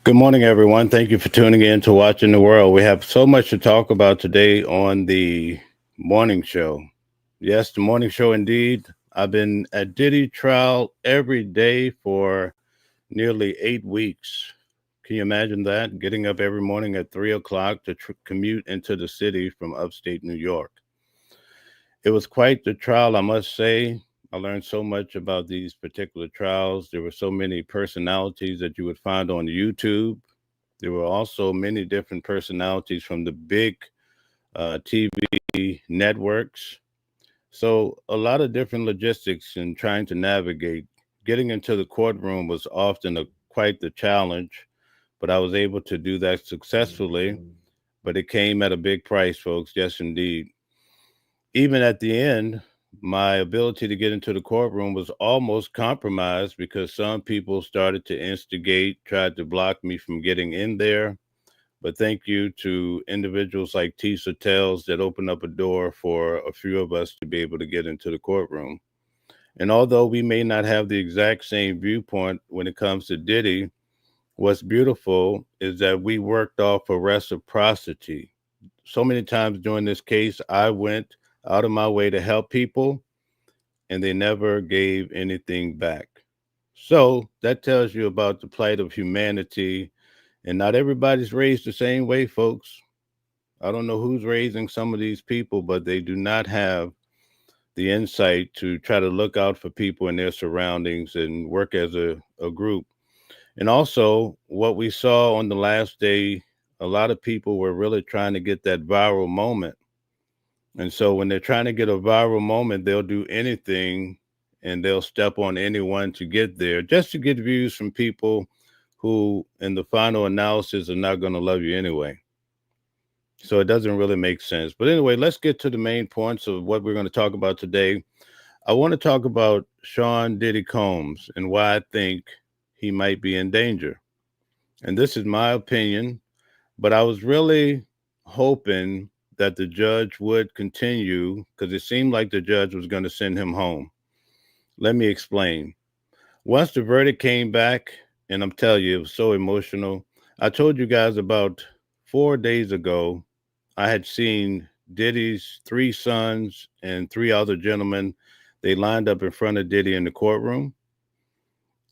Good morning, everyone. Thank you for tuning in to Watching the World. We have so much to talk about today on the morning show. Yes, the morning show indeed. I've been at Diddy trial every day for nearly 8 weeks. Can you imagine that? Getting up every morning at 3 o'clock to commute into the city from upstate New York. It was quite the trial, I must say. I learned so much about these particular trials. There were so many personalities that you would find on YouTube. There were also many different personalities from the big TV networks. So a lot of different logistics in trying to navigate. Getting into the courtroom was often quite the challenge, but I was able to do that successfully. But it came at a big price, folks. Yes, indeed. Even at the end, my ability to get into the courtroom was almost compromised because some people started to instigate, tried to block me from getting in there. But thank you to individuals like Tisa Tells that opened up a door for a few of us to be able to get into the courtroom. And although we may not have the exact same viewpoint when it comes to Diddy, what's beautiful is that we worked off a reciprocity. So many times during this case, I went out of my way to help people, and they never gave anything back. So that tells you about the plight of humanity. And not everybody's raised the same way, folks. I don't know who's raising some of these people, but they do not have the insight to try to look out for people in their surroundings and work as a group. And also, what we saw on the last day, a lot of people were really trying to get that viral moment. And so when they're trying to get a viral moment, they'll do anything and they'll step on anyone to get there, just to get views from people who, in the final analysis, are not going to love you anyway. So it doesn't really make sense. But anyway, let's get to the main points of what we're going to talk about today. I want to talk about Sean Diddy Combs and why I think he might be in danger. And this is my opinion, but I was really hoping that the judge would continue because it seemed like the judge was going to send him home. Let me explain. Once the verdict came back, and I'm telling you, it was so emotional. I told you guys about 4 days ago, I had seen Diddy's 3 sons and 3 other gentlemen. They lined up in front of Diddy in the courtroom.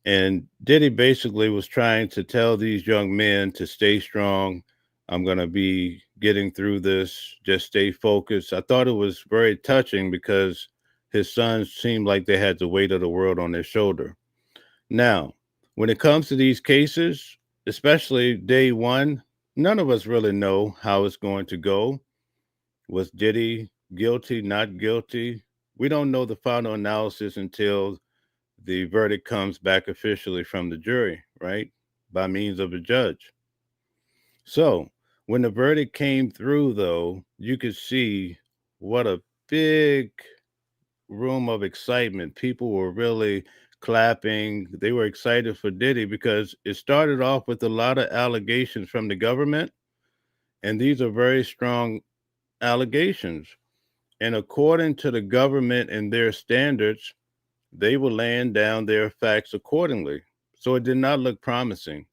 And Diddy basically was trying to tell these young men to stay strong. I'm going to be getting through this. Just stay focused. I thought it was very touching because his sons seemed like they had the weight of the world on their shoulder. Now, when it comes to these cases, especially day one, none of us really know how it's going to go. Was Diddy guilty, not guilty? We don't know the final analysis until the verdict comes back officially from the jury, right? By means of a judge. So when the verdict came through, though, you could see what a big room of excitement. People were really clapping. They were excited for Diddy because it started off with a lot of allegations from the government. And these are very strong allegations. And according to the government and their standards, they were laying down their facts accordingly. So it did not look promising.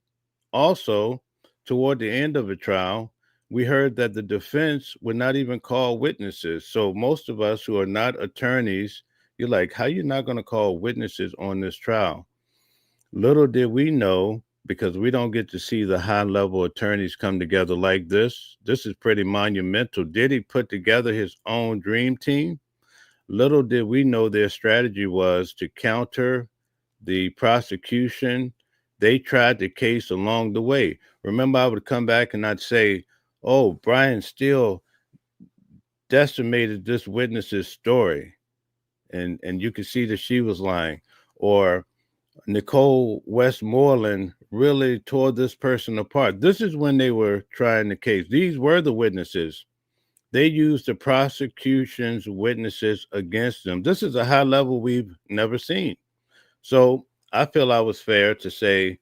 Also, toward the end of the trial, we heard that the defense would not even call witnesses. So most of us who are not attorneys, you're like, how are you not going to call witnesses on this trial? Little did we know, because we don't get to see the high-level attorneys come together like this. This is pretty monumental. Diddy put together his own dream team. Little did we know their strategy was to counter the prosecution. They tried the case along the way. Remember, I would come back and I'd say, oh, Brian Steele decimated this witness's story. And you could see that she was lying. Or Nicole Westmoreland really tore this person apart. This is when they were trying the case. These were the witnesses. They used the prosecution's witnesses against them. This is a high level we've never seen. So I feel I was fair to say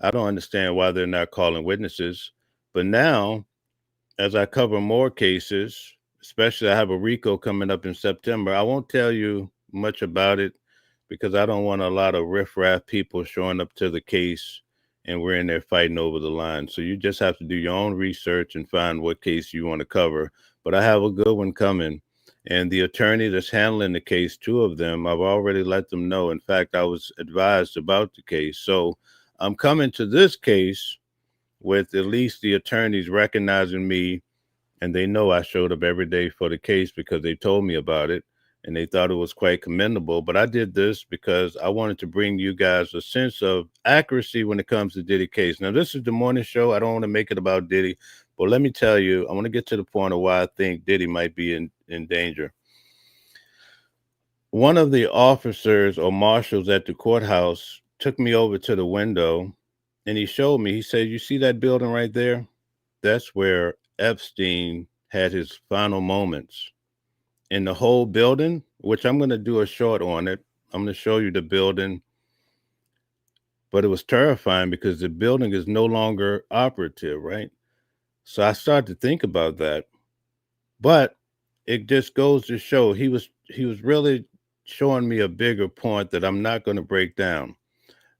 I don't understand why they're not calling witnesses. But now, as I cover more cases, especially I have a RICO coming up in September, I won't tell you much about it because I don't want a lot of riffraff people showing up to the case and we're in there fighting over the line. So you just have to do your own research and find what case you want to cover. But I have a good one coming. And the attorney that's handling the case, two of them, I've already let them know. In fact, I was advised about the case. So I'm coming to this case with at least the attorneys recognizing me, and they know I showed up every day for the case because they told me about it and they thought it was quite commendable. But I did this because I wanted to bring you guys a sense of accuracy when it comes to Diddy case. Now, this is the morning show. I don't want to make it about Diddy, but let me tell you, I want to get to the point of why I think Diddy might be in danger. One of the officers or marshals at the courthouse took me over to the window and he showed me, he said, "You see that building right there? That's where Epstein had his final moments." In the whole building, which I'm going to do a short on it. I'm going to show you the building, but it was terrifying because the building is no longer operative, right? So I started to think about that. But it just goes to show he was really showing me a bigger point that I'm not going to break down.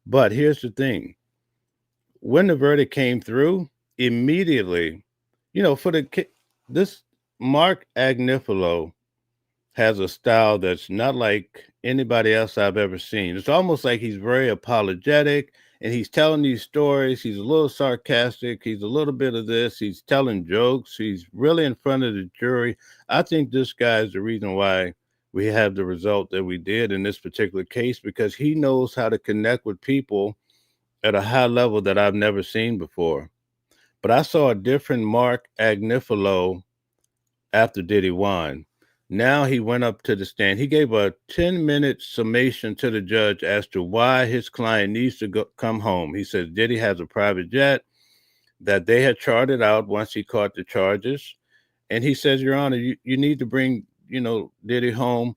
But here's the thing. When the verdict came through, immediately, for this Mark Agnifilo has a style that's not like anybody else I've ever seen. It's almost like he's very apologetic and he's telling these stories. He's a little sarcastic. He's a little bit of this. He's telling jokes. He's really in front of the jury. I think this guy is the reason why we have the result that we did in this particular case because he knows how to connect with people at a high level that I've never seen before. But I saw a different Mark Agnifilo after Diddy won. Now he went up to the stand. He gave a 10-minute summation to the judge as to why his client needs to come home. He says Diddy has a private jet that they had chartered out once he caught the charges. And he says, Your Honor, you need to bring, Diddy home.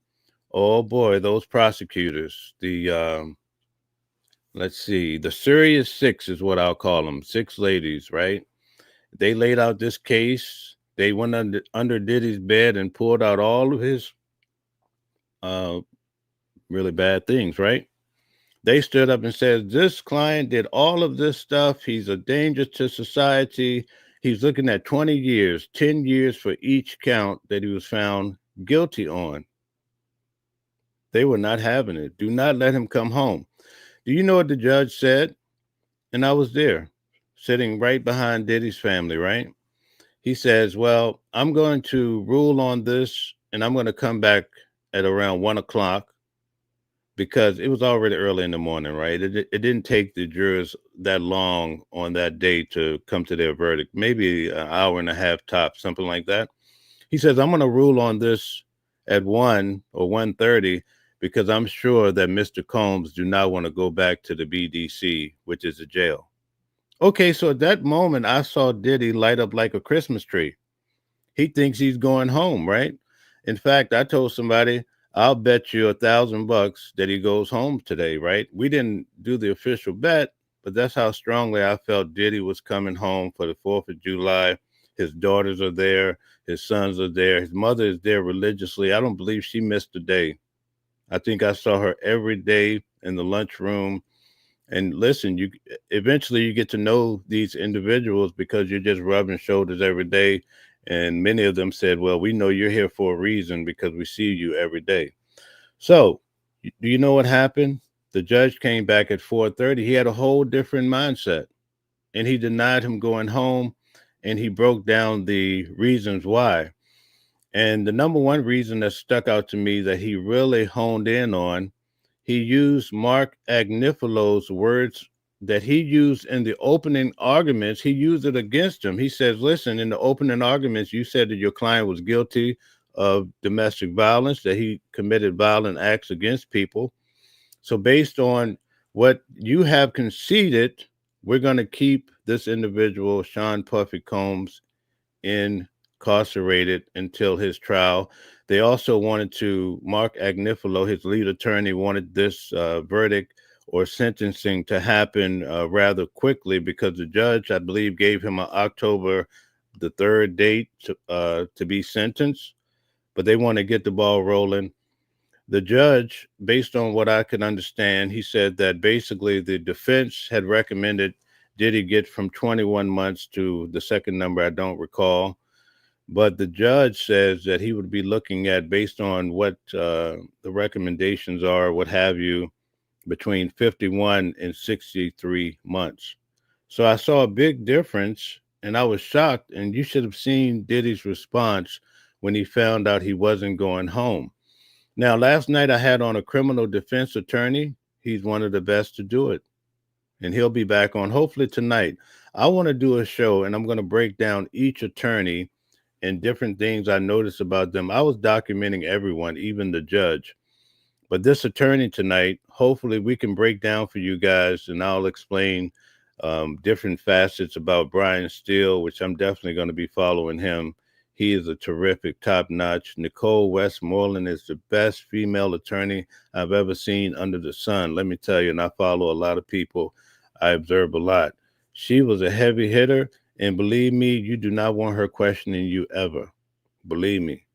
Oh boy, those prosecutors, let's see, the Serious Six is what I'll call them, six ladies, right? They laid out this case. They went under Diddy's bed and pulled out all of his uh, really bad things, right? They stood up and said, this client did all of this stuff. He's a danger to society. He's looking at 20 years, 10 years for each count that he was found guilty on. They were not having it. Do not let him come home. Do you know what the judge said? And I was there, sitting right behind Diddy's family, right? He says, well, I'm going to rule on this and I'm going to come back at around 1 o'clock because it was already early in the morning, right? It didn't take the jurors that long on that day to come to their verdict, maybe an hour and a half tops, something like that. He says, I'm going to rule on this at 1 or 1:30 because I'm sure that Mr. Combs do not want to go back to the BDC, which is a jail. Okay, so at that moment, I saw Diddy light up like a Christmas tree. He thinks he's going home, right? In fact, I told somebody, I'll bet you $1,000 that he goes home today, right? We didn't do the official bet, but that's how strongly I felt Diddy was coming home for the 4th of July. His daughters are there. His sons are there. His mother is there religiously. I don't believe she missed a day. I think I saw her every day in the lunchroom. And listen, you eventually you get to know these individuals because you're just rubbing shoulders every day. And many of them said, well, we know you're here for a reason because we see you every day. So do you know what happened? The judge came back at 4:30. He had a whole different mindset and he denied him going home and he broke down the reasons why. And the number one reason that stuck out to me that he really honed in on, he used Mark Agnifilo's words that he used in the opening arguments. He used it against him. He says, listen, in the opening arguments, you said that your client was guilty of domestic violence, that he committed violent acts against people. So based on What you have conceded, we're going to keep this individual, Sean Puffy Combs, incarcerated until his trial. They also wanted to, Mark Agnifilo, his lead attorney, wanted this verdict or sentencing to happen rather quickly because the judge, I believe, gave him an October the 3rd date to be sentenced, but they want to get the ball rolling. The judge, based on what I could understand, he said that basically the defense had recommended Diddy get from 21 months to the second number I don't recall. But the judge says that he would be looking at, based on what the recommendations are, what have you, between 51 and 63 months. So I saw a big difference and I was shocked. And you should have seen Diddy's response when he found out he wasn't going home. Now, last night I had on a criminal defense attorney. He's one of the best to do it. And he'll be back on hopefully tonight. I want to do a show and I'm going to break down each attorney and different things I noticed about them. I was documenting everyone, even the judge. But this attorney tonight, hopefully we can break down for you guys and I'll explain different facets about Brian Steele, which I'm definitely going to be following him. He is a terrific, top-notch. Nicole Westmoreland is the best female attorney I've ever seen under the sun. Let me tell you, and I follow a lot of people. I observe a lot. She was a heavy hitter, and believe me, you do not want her questioning you ever. Believe me.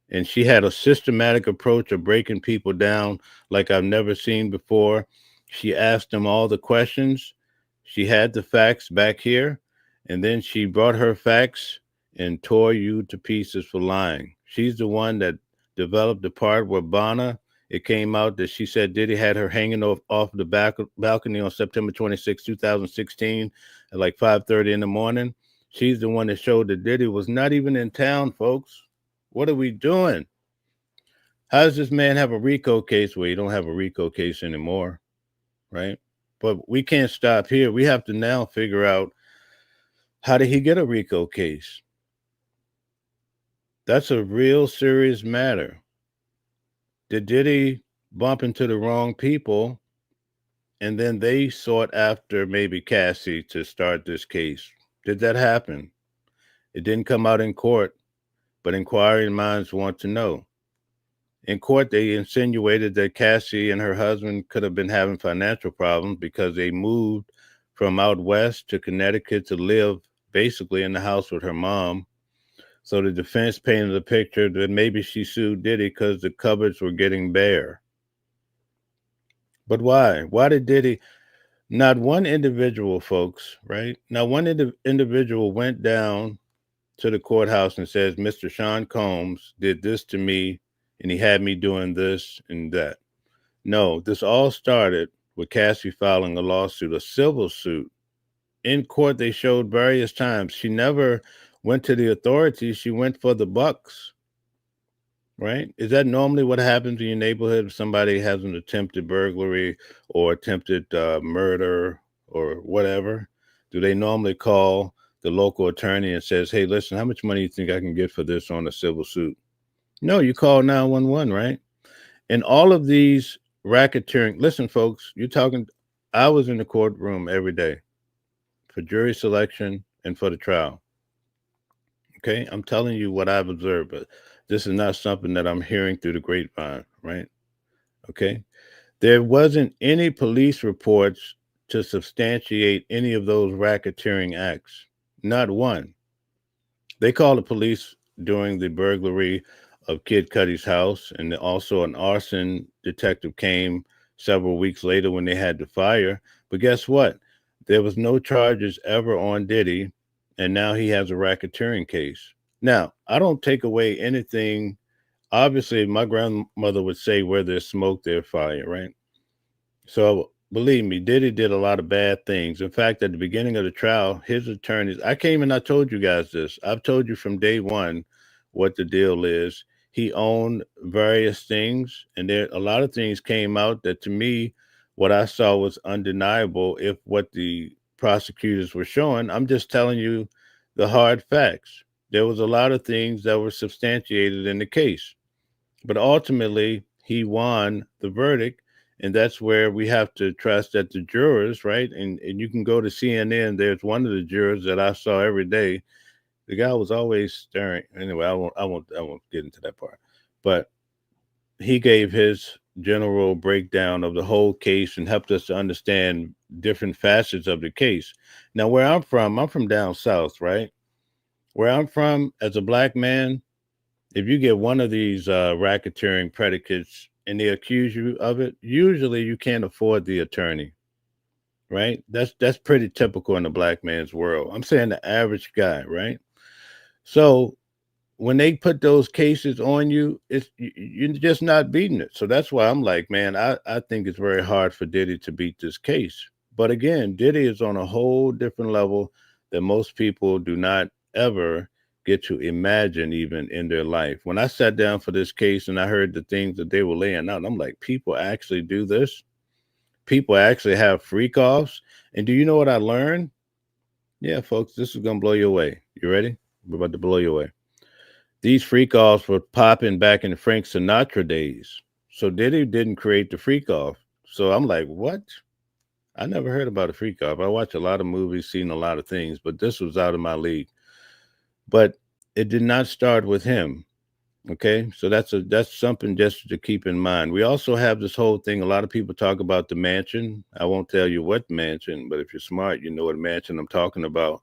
And she had a systematic approach of breaking people down like I've never seen before. She asked them all the questions. She had the facts back here, and then she brought her facts and tore you to pieces for lying. She's the one that developed the part where Bonna, it came out that she said Diddy had her hanging off the balcony on September 26, 2016 at like 5:30 in the morning. She's the one that showed that Diddy was not even in town, folks. What are we doing? How does this man have a RICO case? Well, you don't have a RICO case anymore, right? But we can't stop here. We have to now figure out, how did he get a RICO case? That's a real serious matter. Did Diddy bump into the wrong people and then they sought after maybe Cassie to start this case? Did that happen? It didn't come out in court, but inquiring minds want to know. In court, they insinuated that Cassie and her husband could have been having financial problems because they moved from out west to Connecticut to live basically in the house with her mom. So the defense painted a picture that maybe she sued Diddy because the cupboards were getting bare. But why? Why did Diddy? Not one individual, folks, right? Not one individual went down to the courthouse and says, Mr. Sean Combs did this to me and he had me doing this and that. No, this all started with Cassie filing a lawsuit, a civil suit. In court, they showed various times. She never went to the authorities. She went for the bucks, right? Is that normally what happens in your neighborhood if somebody has an attempted burglary or attempted murder or whatever? Do they normally call the local attorney and says, hey, listen, how much money do you think I can get for this on a civil suit? No, you call 911, right? And all of these racketeering, listen, folks, you're talking, I was in the courtroom every day for jury selection and for the trial. Okay, I'm telling you what I've observed, but this is not something that I'm hearing through the grapevine, right? Okay, there wasn't any police reports to substantiate any of those racketeering acts, not one. They called the police during the burglary of Kid Cudi's house, and also an arson detective came several weeks later when they had the fire. But guess what? There was no charges ever on Diddy, and now he has a racketeering case. Now, I don't take away anything. Obviously, my grandmother would say, where there's smoke, there's fire, right? So believe me, Diddy did a lot of bad things. In fact, at the beginning of the trial, his attorneys, I came and I told you guys this. I've told you from day one what the deal is. He owned various things, and there a lot of things came out that, to me, what I saw was undeniable. If what the prosecutors were showing, I'm just telling you the hard facts. There was a lot of things that were substantiated in the case, but ultimately he won the verdict, And that's where we have to trust that the jurors, right? And you can go to CNN. There's one of the jurors that I saw every day. The guy was always staring. Anyway, I won't get into that part. But he gave his general breakdown of the whole case and helped us to understand different facets of the case. Now, where I'm from down south, right? Where I'm from, as a black man, if you get one of these racketeering predicates and they accuse you of it, usually you can't afford the attorney, right? That's pretty typical in the black man's world. I'm saying the average guy, right? So when they put those cases on you, you're just not beating it. So that's why I'm like, man, I think it's very hard for Diddy to beat this case. But again, Diddy is on a whole different level that most people do not ever get to imagine even in their life. When I sat down for this case and I heard the things that they were laying out, I'm like, people actually do this? People actually have freak offs? And do you know what I learned? Yeah, folks, this is gonna blow you away. You ready? We're about to blow you away. These freak offs were popping back in Frank Sinatra days. So Diddy didn't create the freak off. So I'm like, what? I never heard about a freak off. I watch a lot of movies, seen a lot of things, but this was out of my league. But it did not start with him. Okay. So that's something just to keep in mind. We also have this whole thing. A lot of people talk about the mansion. I won't tell you what mansion, but if you're smart, you know what mansion I'm talking about.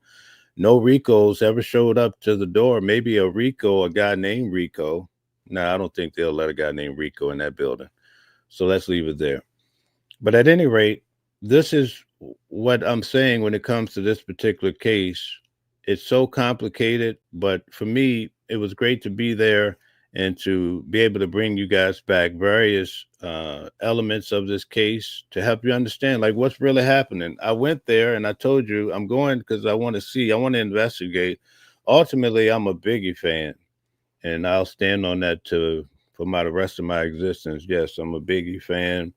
No Ricos ever showed up to the door. Maybe a Rico, a guy named Rico. No, I don't think they'll let a guy named Rico in that building. So let's leave it there. But at any rate, this is what I'm saying when it comes to this particular case. It's so complicated, but for me, it was great to be there and to be able to bring you guys back various elements of this case to help you understand like what's really happening. I went there and I told you I'm going because I want to see, I want to investigate. Ultimately, I'm a Biggie fan, and I'll stand on that to for the rest of my existence. Yes, I'm a Biggie fan.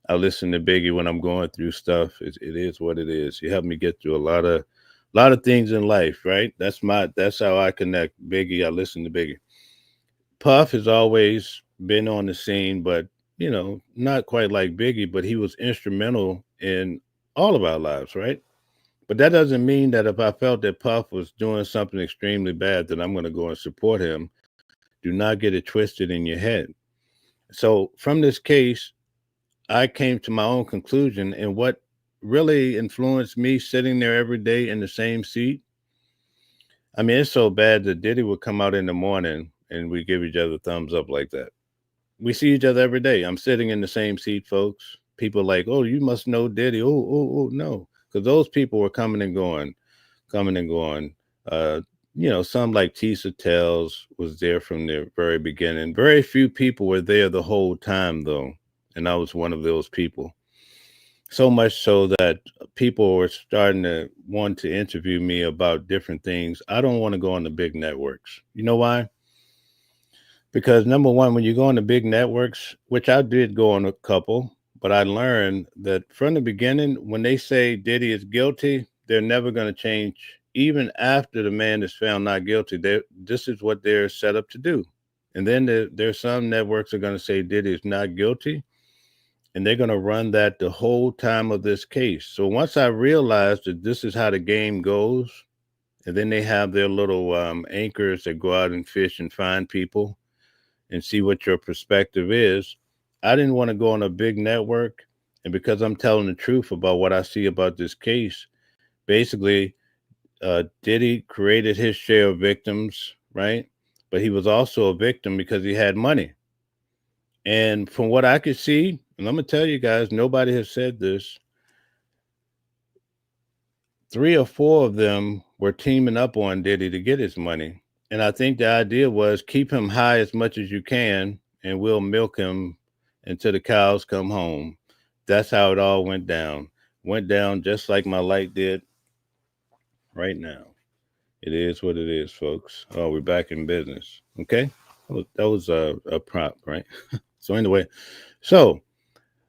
I listen to Biggie when I'm going through stuff. It is what it is. He helped me get through a lot of things in life, right? That's how I connect. Biggie, I listen to Biggie. Puff has always been on the scene, but not quite like Biggie, but he was instrumental in all of our lives, right? But that doesn't mean that if I felt that Puff was doing something extremely bad, that I'm going to go and support him. Do not get it twisted in your head. So from this case, I came to my own conclusion, and what really influenced me sitting there every day in the same seat. I mean, it's so bad that Diddy would come out in the morning and we give each other thumbs up like that. We see each other every day. I'm sitting in the same seat, folks. People like, oh, you must know Diddy. Oh, no. Because those people were coming and going, coming and going. Uh, some like Tisa Tells was there from the very beginning. Very few people were there the whole time, though. And I was one of those people. So much so that people were starting to want to interview me about different things. I don't want to go on the big networks. You know why? Because number one, when you go on the big networks, which I did go on a couple, but I learned that from the beginning, when they say Diddy is guilty, they're never going to change. Even after the man is found not guilty, this is what they're set up to do. And then there's some networks are going to say Diddy is not guilty, and they're going to run that the whole time of this case. So once I realized that this is how the game goes, and then they have their little anchors that go out and fish and find people and see what your perspective is. I didn't want to go on a big network. And because I'm telling the truth about what I see about this case, basically, Diddy created his share of victims, right? But he was also a victim because he had money. And from what I could see, and I'm going to tell you guys, nobody has said this, 3 or 4 of them were teaming up on Diddy to get his money. And I think the idea was keep him high as much as you can, and we'll milk him until the cows come home. That's how it all went down. Went down just like my light did right now. It is what it is, folks. Oh, we're back in business. Okay. That was a prop, right? So anyway, so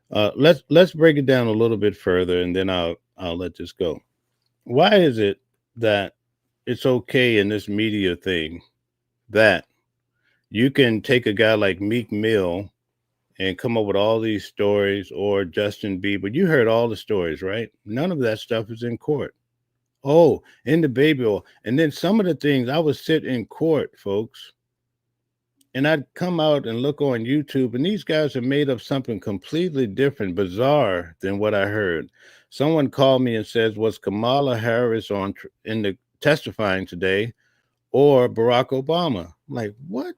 let's break it down a little bit further, and then I'll let this go. Why is it that it's okay in this media thing that you can take a guy like Meek Mill and come up with all these stories, or Justin Bieber. You heard all the stories, right? None of that stuff is in court. Oh, in the baby oil. And then some of the things, I would sit in court, folks, and I'd come out and look on YouTube, and these guys have made up something completely different, bizarre than what I heard. Someone called me and says, "Was Kamala Harris in the testifying today, or Barack Obama?" I'm like, what?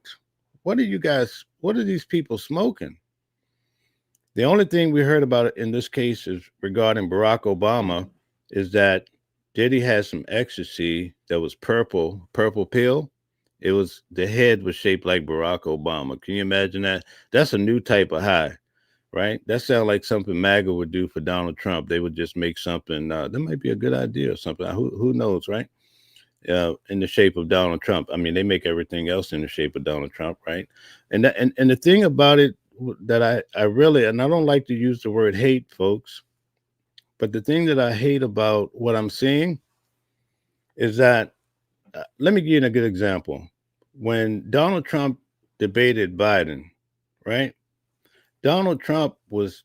What are you guys? What are these people smoking? The only thing we heard about it in this case is regarding Barack Obama is that Diddy had some ecstasy that was purple pill. It was, the head was shaped like Barack Obama. Can you imagine that? That's a new type of high, right? That sounds like something MAGA would do for Donald Trump. They would just make something that might be a good idea or something. Who knows, right? In the shape of Donald Trump. I mean, they make everything else in the shape of Donald Trump, right? And the thing about it that I really, and I don't like to use the word hate, folks, but the thing that I hate about what I'm seeing is that, let me give you a good example. When Donald Trump debated Biden, right? Donald Trump was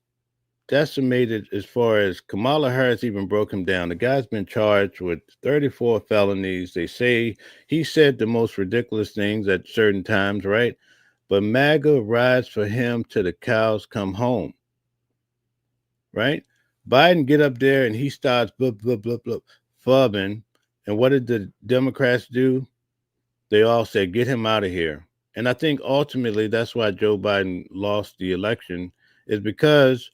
decimated as far as Kamala Harris even broke him down. The guy's been charged with 34 felonies. They say he said the most ridiculous things at certain times, right? But MAGA rides for him till the cows come home, right? Biden get up there and he starts blah, blah, blah, blah, fubbing. And what did the Democrats do? They all said, get him out of here. And I think ultimately that's why Joe Biden lost the election, is because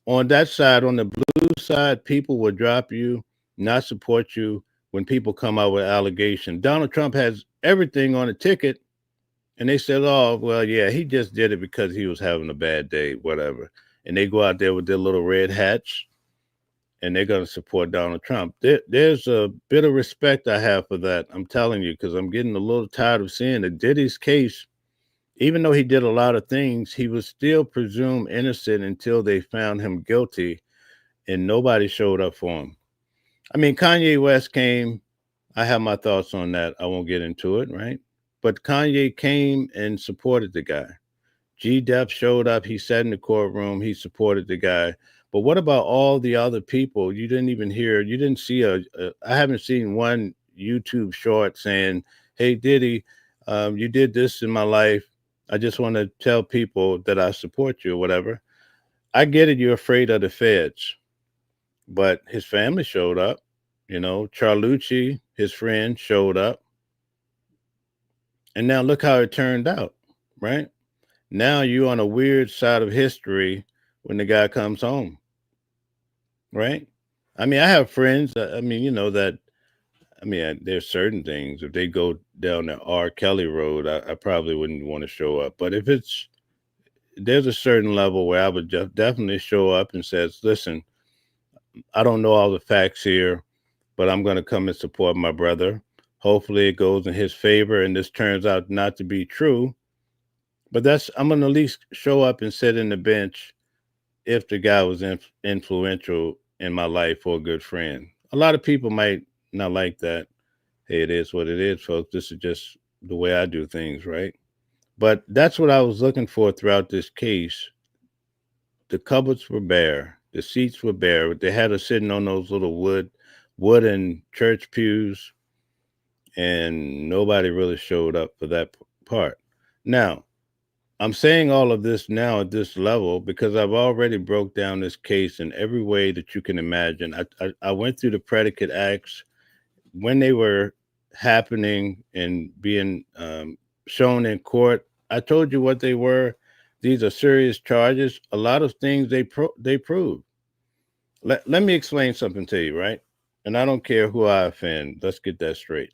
on that side, on the blue side, people will drop you, not support you when people come out with allegations. Donald Trump has everything on the ticket, and they said, oh, well, yeah, he just did it because he was having a bad day, whatever. And they go out there with their little red hats, and they're going to support Donald Trump. There's a bit of respect I have for that, I'm telling you, because I'm getting a little tired of seeing that Diddy's case, even though he did a lot of things, he was still presumed innocent until they found him guilty, and nobody showed up for him. I mean, Kanye West came. I have my thoughts on that. I won't get into it, right? But Kanye came and supported the guy. G-Dep showed up. He sat in the courtroom. He supported the guy. But what about all the other people? You didn't even hear. You didn't see I haven't seen one YouTube short saying, "Hey Diddy, you did this in my life. I just want to tell people that I support you," or whatever. I get it. You're afraid of the feds, but his family showed up. You know, Charlucci, his friend, showed up. And now look how it turned out, right? Now you're on a weird side of history when the guy comes home, right? I mean, I have friends, I mean, you know, that, I mean, there's certain things. If they go down the R. Kelley road, I probably wouldn't want to show up. But if there's a certain level where I would definitely show up and says, listen, I don't know all the facts here, but I'm going to come and support my brother. Hopefully it goes in his favor and this turns out not to be true. But I'm going to at least show up and sit in the bench if the guy was influential in my life or a good friend. A lot of people might not like that. Hey, it is what it is, folks. This is just the way I do things, right? But that's what I was looking for throughout this case. The cupboards were bare. The seats were bare. They had us sitting on those little wooden church pews, and nobody really showed up for that part. Now, I'm saying all of this now at this level because I've already broke down this case in every way that you can imagine. I went through the predicate acts when they were happening and being shown in court. I told you what they were. These are serious charges. A lot of things they proved. Let me explain something to you, right? And I don't care who I offend. Let's get that straight.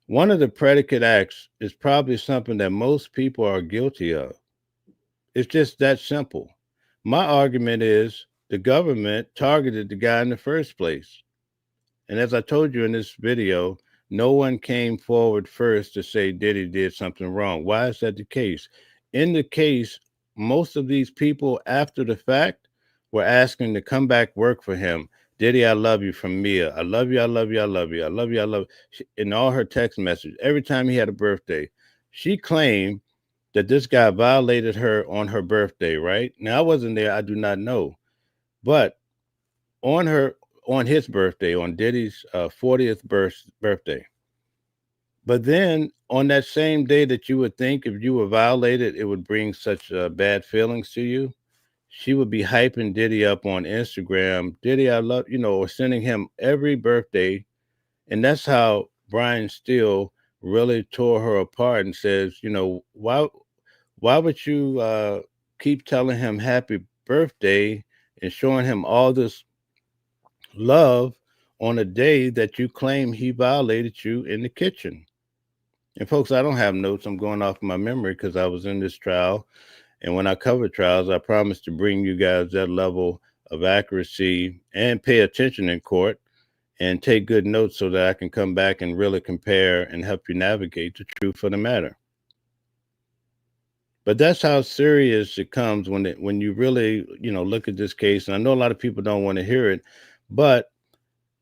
One of the predicate acts is probably something that most people are guilty of. It's just that simple. My argument is the government targeted the guy in the first place. And as I told you in this video, no one came forward first to say Diddy did something wrong. Why is that the case? In the case, most of these people after the fact were asking to come back work for him. Diddy, I love you, from Mia. I love you, I love you, I love you, I love you, I love you. In all her text messages, every time he had a birthday, she claimed that this guy violated her on her birthday, right? Now I wasn't there, I do not know. But on her on his birthday, on Diddy's 40th birthday. But then on that same day that you would think if you were violated, it would bring such bad feelings to you. She would be hyping Diddy up on Instagram. Diddy, I love, or sending him every birthday. And that's how Brian Steele really tore her apart and says, why would you keep telling him happy birthday and showing him all this love on a day that you claim he violated you in the kitchen? And folks, I don't have notes. I'm going off my memory because I was in this trial. And when I cover trials, I promise to bring you guys that level of accuracy and pay attention in court and take good notes so that I can come back and really compare and help you navigate the truth of the matter. But that's how serious it comes when you really, look at this case. And I know a lot of people don't want to hear it, but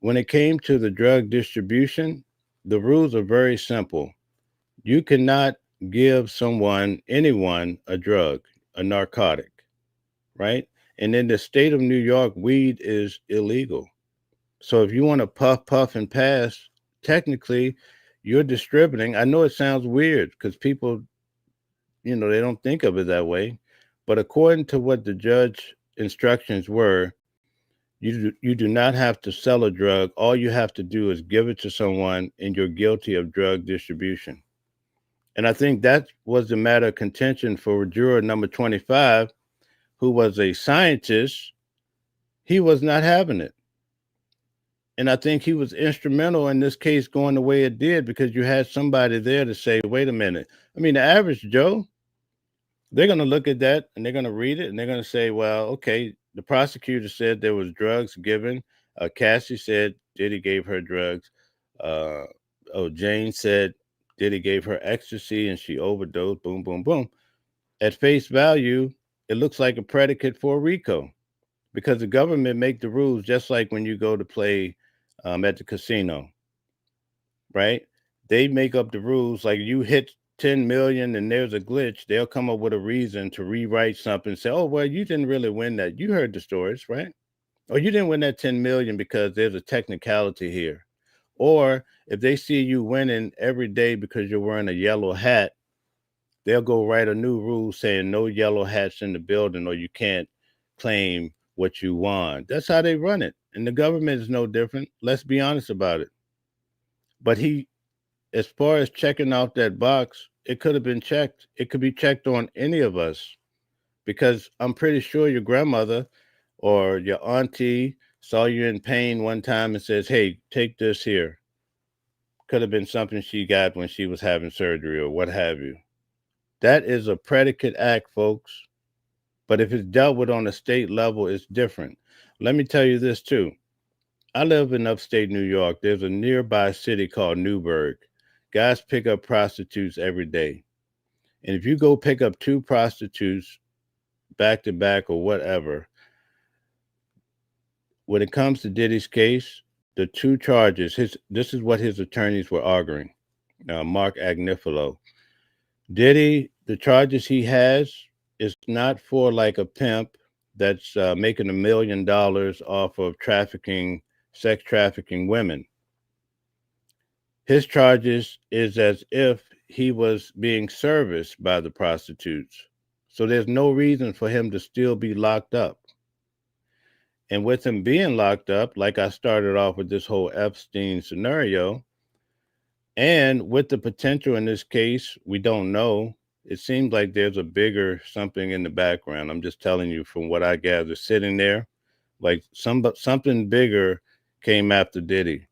when it came to the drug distribution, the rules are very simple. You cannot give anyone, a drug, a narcotic, right? And in the state of New York, weed is illegal. So if you want to puff, and pass, technically you're distributing. I know it sounds weird because people, they don't think of it that way. But according to what the judge instructions were, you do not have to sell a drug. All you have to do is give it to someone and you're guilty of drug distribution. And I think that was the matter of contention for juror number 25, who was a scientist. He was not having it. And I think he was instrumental in this case going the way it did because you had somebody there to say, wait a minute. I mean, the average Joe, they're going to look at that and they're going to read it and they're going to say, well, okay, the prosecutor said there was drugs given. Cassie said Diddy gave her drugs. Jane said Diddy gave her ecstasy and she overdosed. Boom, boom, boom. At face value, it looks like a predicate for RICO because the government make the rules just like when you go to play at the casino, right? They make up the rules. Like you hit 10 million and there's a glitch, they'll come up with a reason to rewrite something and say, oh, well, you didn't really win that. You heard the stories, right? Or you didn't win that 10 million because there's a technicality here. Or if they see you winning every day because you're wearing a yellow hat, they'll go write a new rule saying no yellow hats in the building or you can't claim what you won. That's how they run it. And the government is no different. Let's be honest about it. But as far as checking off that box, it could have been checked. It could be checked on any of us because I'm pretty sure your grandmother or your auntie saw you in pain one time and says, hey, take this here. Could have been something she got when she was having surgery or what have you. That is a predicate act, folks. But if it's dealt with on a state level, it's different. Let me tell you this too. I live in upstate New York. There's a nearby city called Newburgh. Guys pick up prostitutes every day. And if you go pick up 2 prostitutes back to back or whatever, when it comes to Diddy's case, the 2 charges, this is what his attorneys were arguing. Mark Agnifilo. Diddy, the charges he has is not for like a pimp that's making $1 million off of sex trafficking women. His charges is as if he was being serviced by the prostitutes. So there's no reason for him to still be locked up. And with him being locked up, like I started off with this whole Epstein scenario, and with the potential in this case, we don't know. It seems like there's a bigger something in the background. I'm just telling you from what I gather sitting there, like something bigger came after Diddy,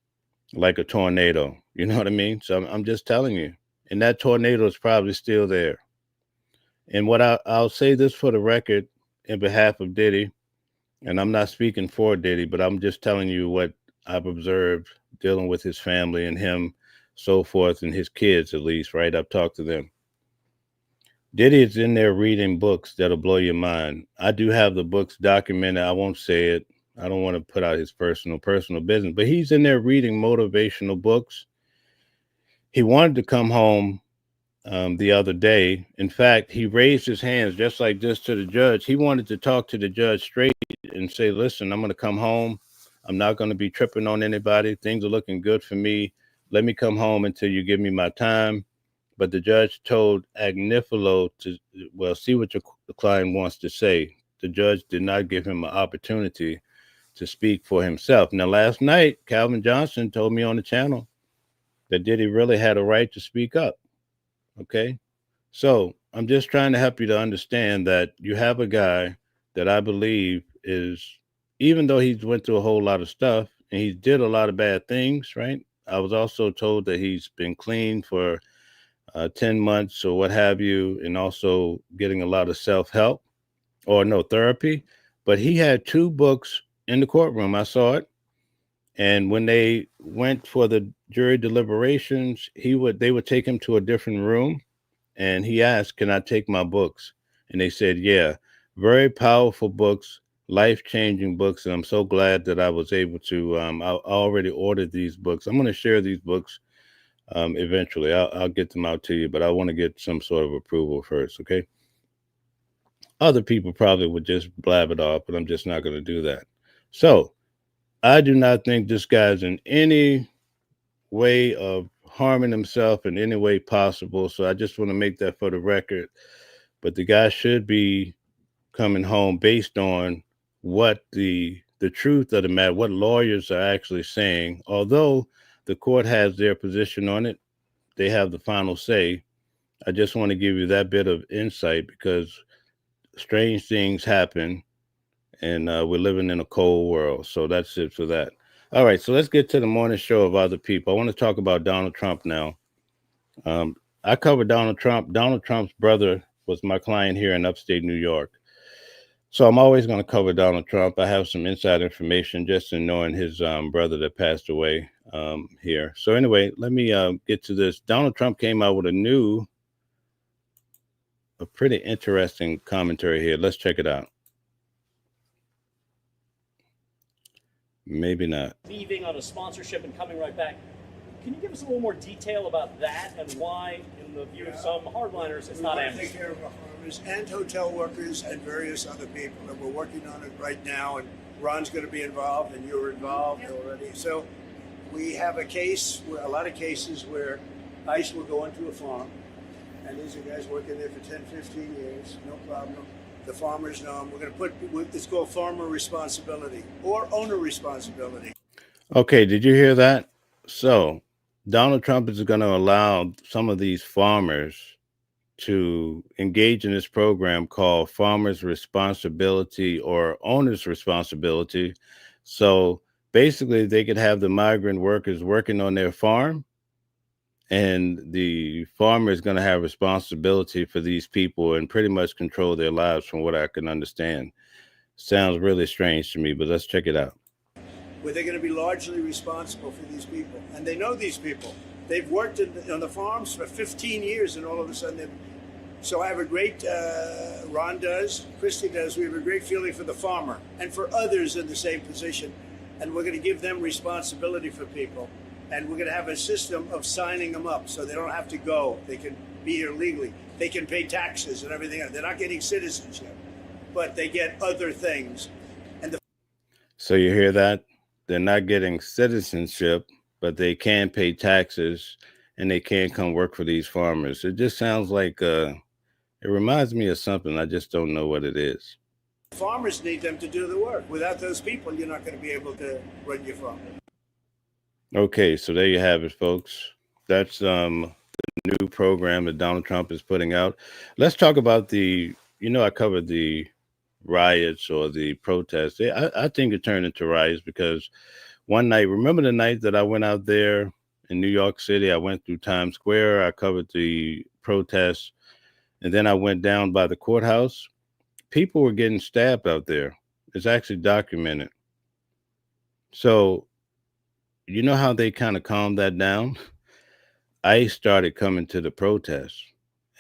like a tornado. You know what I mean? So I'm just telling you. And that tornado is probably still there. And what I'll say this for the record in behalf of Diddy, and I'm not speaking for Diddy, but I'm just telling you what I've observed dealing with his family and him, so forth, and his kids at least, right? I've talked to them. Diddy is in there reading books that'll blow your mind. I do have the books documented. I won't say it. I don't want to put out his personal business, but he's in there reading motivational books. He wanted to come home the other day. In fact, he raised his hands just like this to the judge. He wanted to talk to the judge straight and say, listen, I'm going to come home. I'm not going to be tripping on anybody. Things are looking good for me. Let me come home until you give me my time. But the judge told Agnifilo to, well, see what your client wants to say. The judge did not give him an opportunity to speak for himself. Now, last night, Calvin Johnson told me on the channel that Diddy really had a right to speak up. Okay. So I'm just trying to help you to understand that you have a guy that I believe is, even though he's went through a whole lot of stuff and he did a lot of bad things, right? I was also told that he's been clean for 10 months or what have you, and also getting a lot of self-help or no therapy. But he had 2 books in the courtroom. I saw it. And when they went for the jury deliberations, they would take him to a different room, and he asked, "Can I take my books?" And they said, "Yeah." Very powerful books, life-changing books, and I'm so glad that I was able to. I already ordered these books. I'm going to share these books eventually. I'll get them out to you, but I want to get some sort of approval first, okay? Other people probably would just blab it off, but I'm just not going to do that. So I do not think this guy's in any way of harming himself in any way possible. So I just want to make that for the record. But the guy should be coming home based on what the truth of the matter, what lawyers are actually saying. Although the court has their position on it, they have the final say. I just want to give you that bit of insight because strange things happen, and we're living in a cold world. So that's it for that. All right, so let's get to the morning show of other people. I want to talk about Donald Trump now. I covered Donald Trump. Donald Trump's brother was my client here in upstate New York. So I'm always going to cover Donald Trump. I have some inside information just in knowing his brother that passed away here. So anyway, let me get to this. Donald Trump came out with a pretty interesting commentary here. Let's check it out. Maybe not. Leaving on a sponsorship and coming right back. Can you give us a little more detail about that and why, in the view of some hardliners, it's not amnesty? Take care of our farmers and hotel workers and various other people, and we're working on it right now. And Ron's going to be involved, and you're involved already. So we have a lot of cases where ICE will go into a farm, and these are guys working there for 10, 15 years, no problem. The farmers know them. We're going to put it's called farmer responsibility or owner responsibility. Okay, did you hear that? So Donald Trump is going to allow some of these farmers to engage in this program called farmers responsibility or owners responsibility. So basically they could have the migrant workers working on their farm, and the farmer is going to have responsibility for these people and pretty much control their lives, from what I can understand. Sounds really strange to me, but let's check it out. Where they're going to be largely responsible for these people. And they know these people. They've worked on the farms for 15 years, and all of a sudden so I have a great, Ron does, Christy does, we have a great feeling for the farmer and for others in the same position. And we're going to give them responsibility for people. And we're going to have a system of signing them up so they don't have to go. They can be here legally. They can pay taxes and everything else. They're not getting citizenship, but they get other things. So you hear that? They're not getting citizenship, but they can pay taxes and they can come work for these farmers. It just sounds like, it reminds me of something. I just don't know what it is. Farmers need them to do the work. Without those people, you're not going to be able to run your farm. Okay, so there you have it, folks. That's the new program that Donald Trump is putting out. Let's talk about I covered the riots or the protests. I think it turned into riots because one night, remember the night that I went out there in New York City? I went through Times Square. I covered the protests, and then I went down by the courthouse. People were getting stabbed out there. It's actually documented. So you know how they kind of calmed that down? ICE started coming to the protests,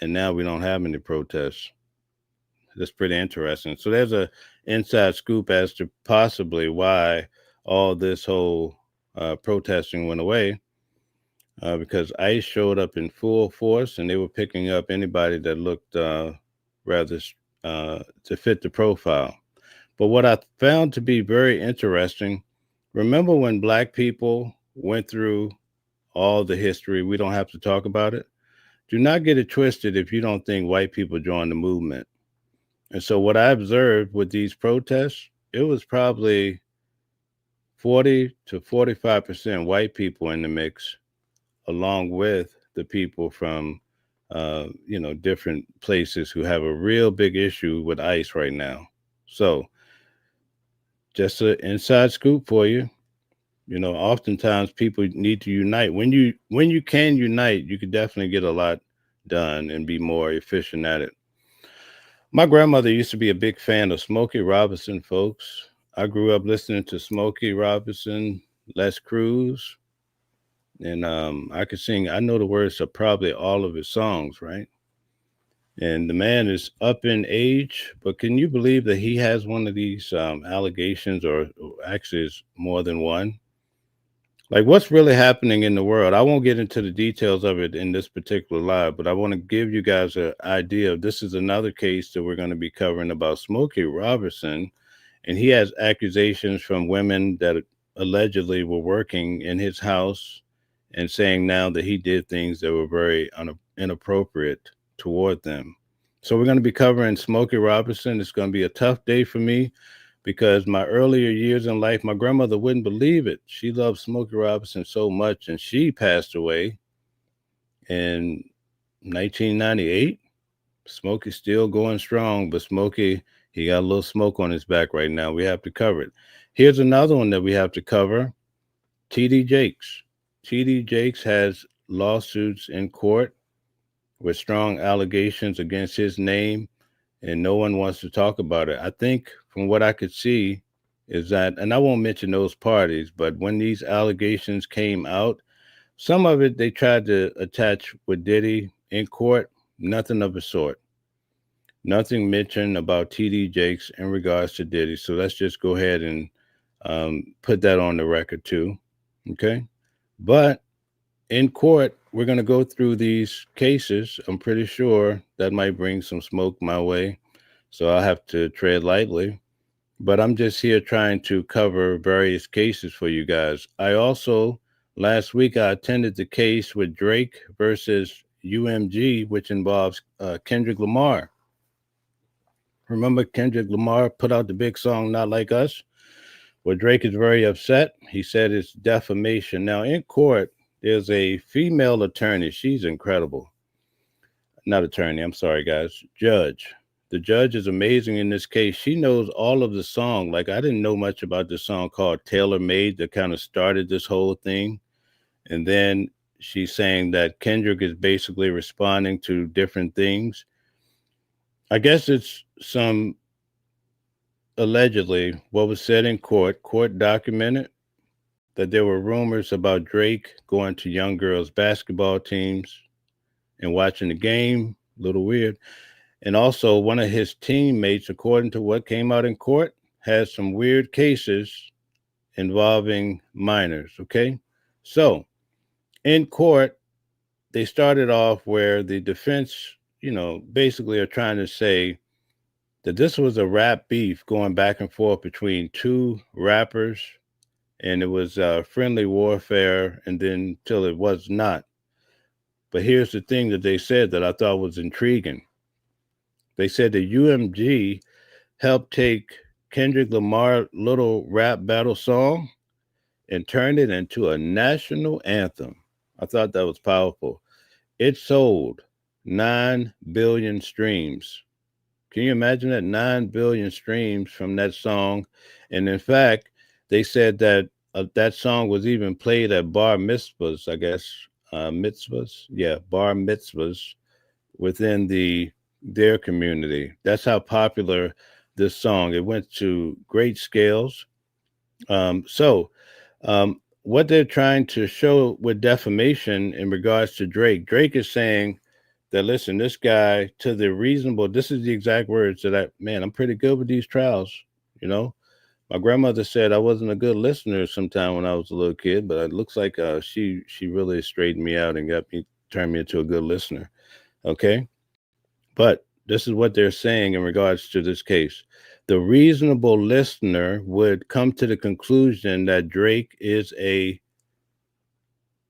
and now we don't have any protests. That's pretty interesting. So there's a inside scoop as to possibly why all this whole protesting went away. because ICE showed up in full force and they were picking up anybody that looked rather to fit the profile. But what I found to be very interesting, remember when black people went through all the history? We don't have to talk about it. Do not get it twisted if you don't think white people joined the movement. And so, what I observed with these protests, it was probably 40 to 45% white people in the mix, along with the people from, different places who have a real big issue with ICE right now. So, just an inside scoop for you. Oftentimes people need to unite. When you can unite, you can definitely get a lot done and be more efficient at it. My grandmother used to be a big fan of Smokey Robinson, folks. I grew up listening to Smokey Robinson, Les Cruz, and I could sing. I know the words to probably all of his songs, right? And the man is up in age, but can you believe that he has one of these allegations, or actually, it's more than one? Like, what's really happening in the world? I won't get into the details of it in this particular live, but I want to give you guys an idea of this is another case that we're going to be covering about Smokey Robertson, and he has accusations from women that allegedly were working in his house and saying now that he did things that were very inappropriate toward them. So we're going to be covering Smokey Robertson. It's going to be a tough day for me because my earlier years in life, my grandmother wouldn't believe it. She loved Smokey Robinson so much, and she passed away in 1998. Smokey's still going strong, but Smokey, he got a little smoke on his back right now. We have to cover it. Here's another one that we have to cover. TD Jakes. TD Jakes has lawsuits in court with strong allegations against his name, and no one wants to talk about it. I think from what I could see is that, and I won't mention those parties, but when these allegations came out, some of it they tried to attach with Diddy in court, nothing of the sort. Nothing mentioned about TD Jakes in regards to Diddy. So let's just go ahead and put that on the record too. Okay. But in court, we're going to go through these cases. I'm pretty sure that might bring some smoke my way. So I'll have to tread lightly. But I'm just here trying to cover various cases for you guys. I also, last week, I attended the case with Drake versus UMG, which involves Kendrick Lamar. Remember, Kendrick Lamar put out the big song, Not Like Us? Well, Drake is very upset. He said it's defamation. Now, in court, there's a female attorney. She's incredible. Not attorney, I'm sorry, guys. Judge. The judge is amazing in this case. She knows all of the song. Like, I didn't know much about this song called Tailor Made that kind of started this whole thing. And then she's saying that Kendrick is basically responding to different things. I guess it's some allegedly what was said in court. Court documented that there were rumors about Drake going to young girls' basketball teams and watching the game. A little weird. And also, one of his teammates, according to what came out in court, has some weird cases involving minors. Okay. So, in court, they started off where the defense, basically are trying to say that this was a rap beef going back and forth between two rappers, and it was friendly warfare, and then till it was not. But here's the thing that they said that I thought was intriguing. They said the UMG helped take Kendrick Lamar's little rap battle song and turned it into a national anthem. I thought that was powerful. It sold 9 billion streams. Can you imagine that? 9 billion streams from that song. And in fact, they said that that song was even played at bar mitzvahs, I guess. Mitzvahs? Yeah, bar mitzvahs within their community. That's how popular this song. It went to great scales. So, what they're trying to show with defamation in regards to Drake is saying that, listen, this guy this is the exact words that I'm pretty good with these trials, you know. My grandmother said I wasn't a good listener sometime when I was a little kid, but it looks like she really straightened me out and turned me into a good listener. Okay, but this is what they're saying in regards to this case. The reasonable listener would come to the conclusion that Drake is a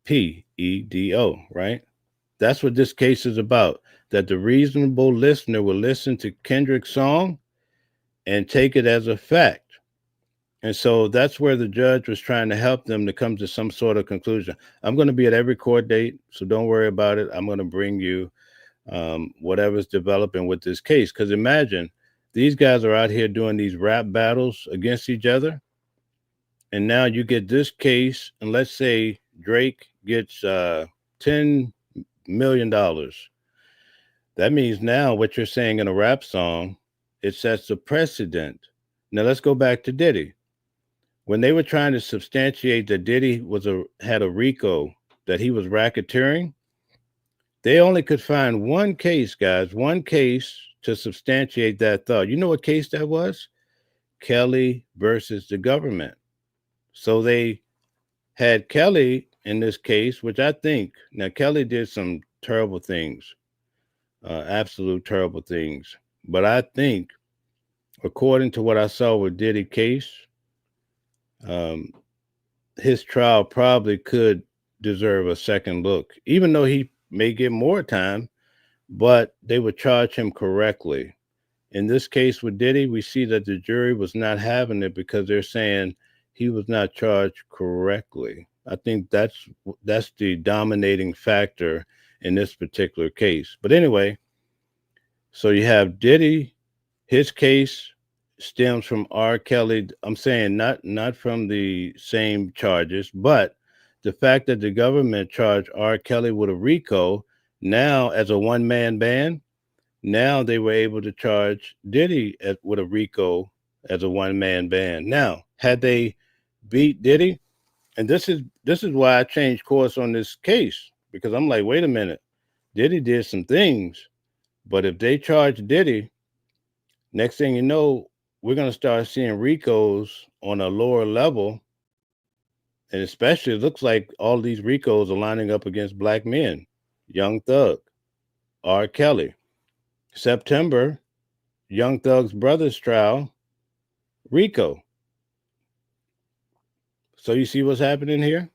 pedo, right? That's what this case is about. That the reasonable listener will listen to Kendrick's song and take it as a fact. And so that's where the judge was trying to help them to come to some sort of conclusion. I'm going to be at every court date, so don't worry about it. I'm going to bring you whatever's developing with this case. Because imagine these guys are out here doing these rap battles against each other. And now you get this case, and let's say Drake gets $10 million. That means now what you're saying in a rap song, it sets a precedent. Now let's go back to Diddy. When they were trying to substantiate that Diddy had a RICO, that he was racketeering, they only could find one case, guys, one case to substantiate that thought. You know what case that was? Kelley versus the government. So they had Kelley in this case, which I think, now Kelley did some terrible things, absolute terrible things. But I think, according to what I saw with Diddy case, his trial probably could deserve a second look, even though he may get more time, but they would charge him correctly. In this case with Diddy, we see that the jury was not having it because they're saying he was not charged correctly. I think that's the dominating factor in this particular case. But anyway, so you have Diddy, his case stems from R. Kelley. I'm saying not from the same charges, but the fact that the government charged R. Kelley with a RICO, now as a one-man band, now they were able to charge Diddy with a RICO as a one-man band. Now, had they beat Diddy, and this is why I changed course on this case, because I'm like, wait a minute, Diddy did some things, but if they charge Diddy, next thing you know, we're going to start seeing RICOs on a lower level. And especially, it looks like all these RICOs are lining up against black men. Young Thug, R. Kelley. September, Young Thug's brother's trial, RICO. So you see what's happening here?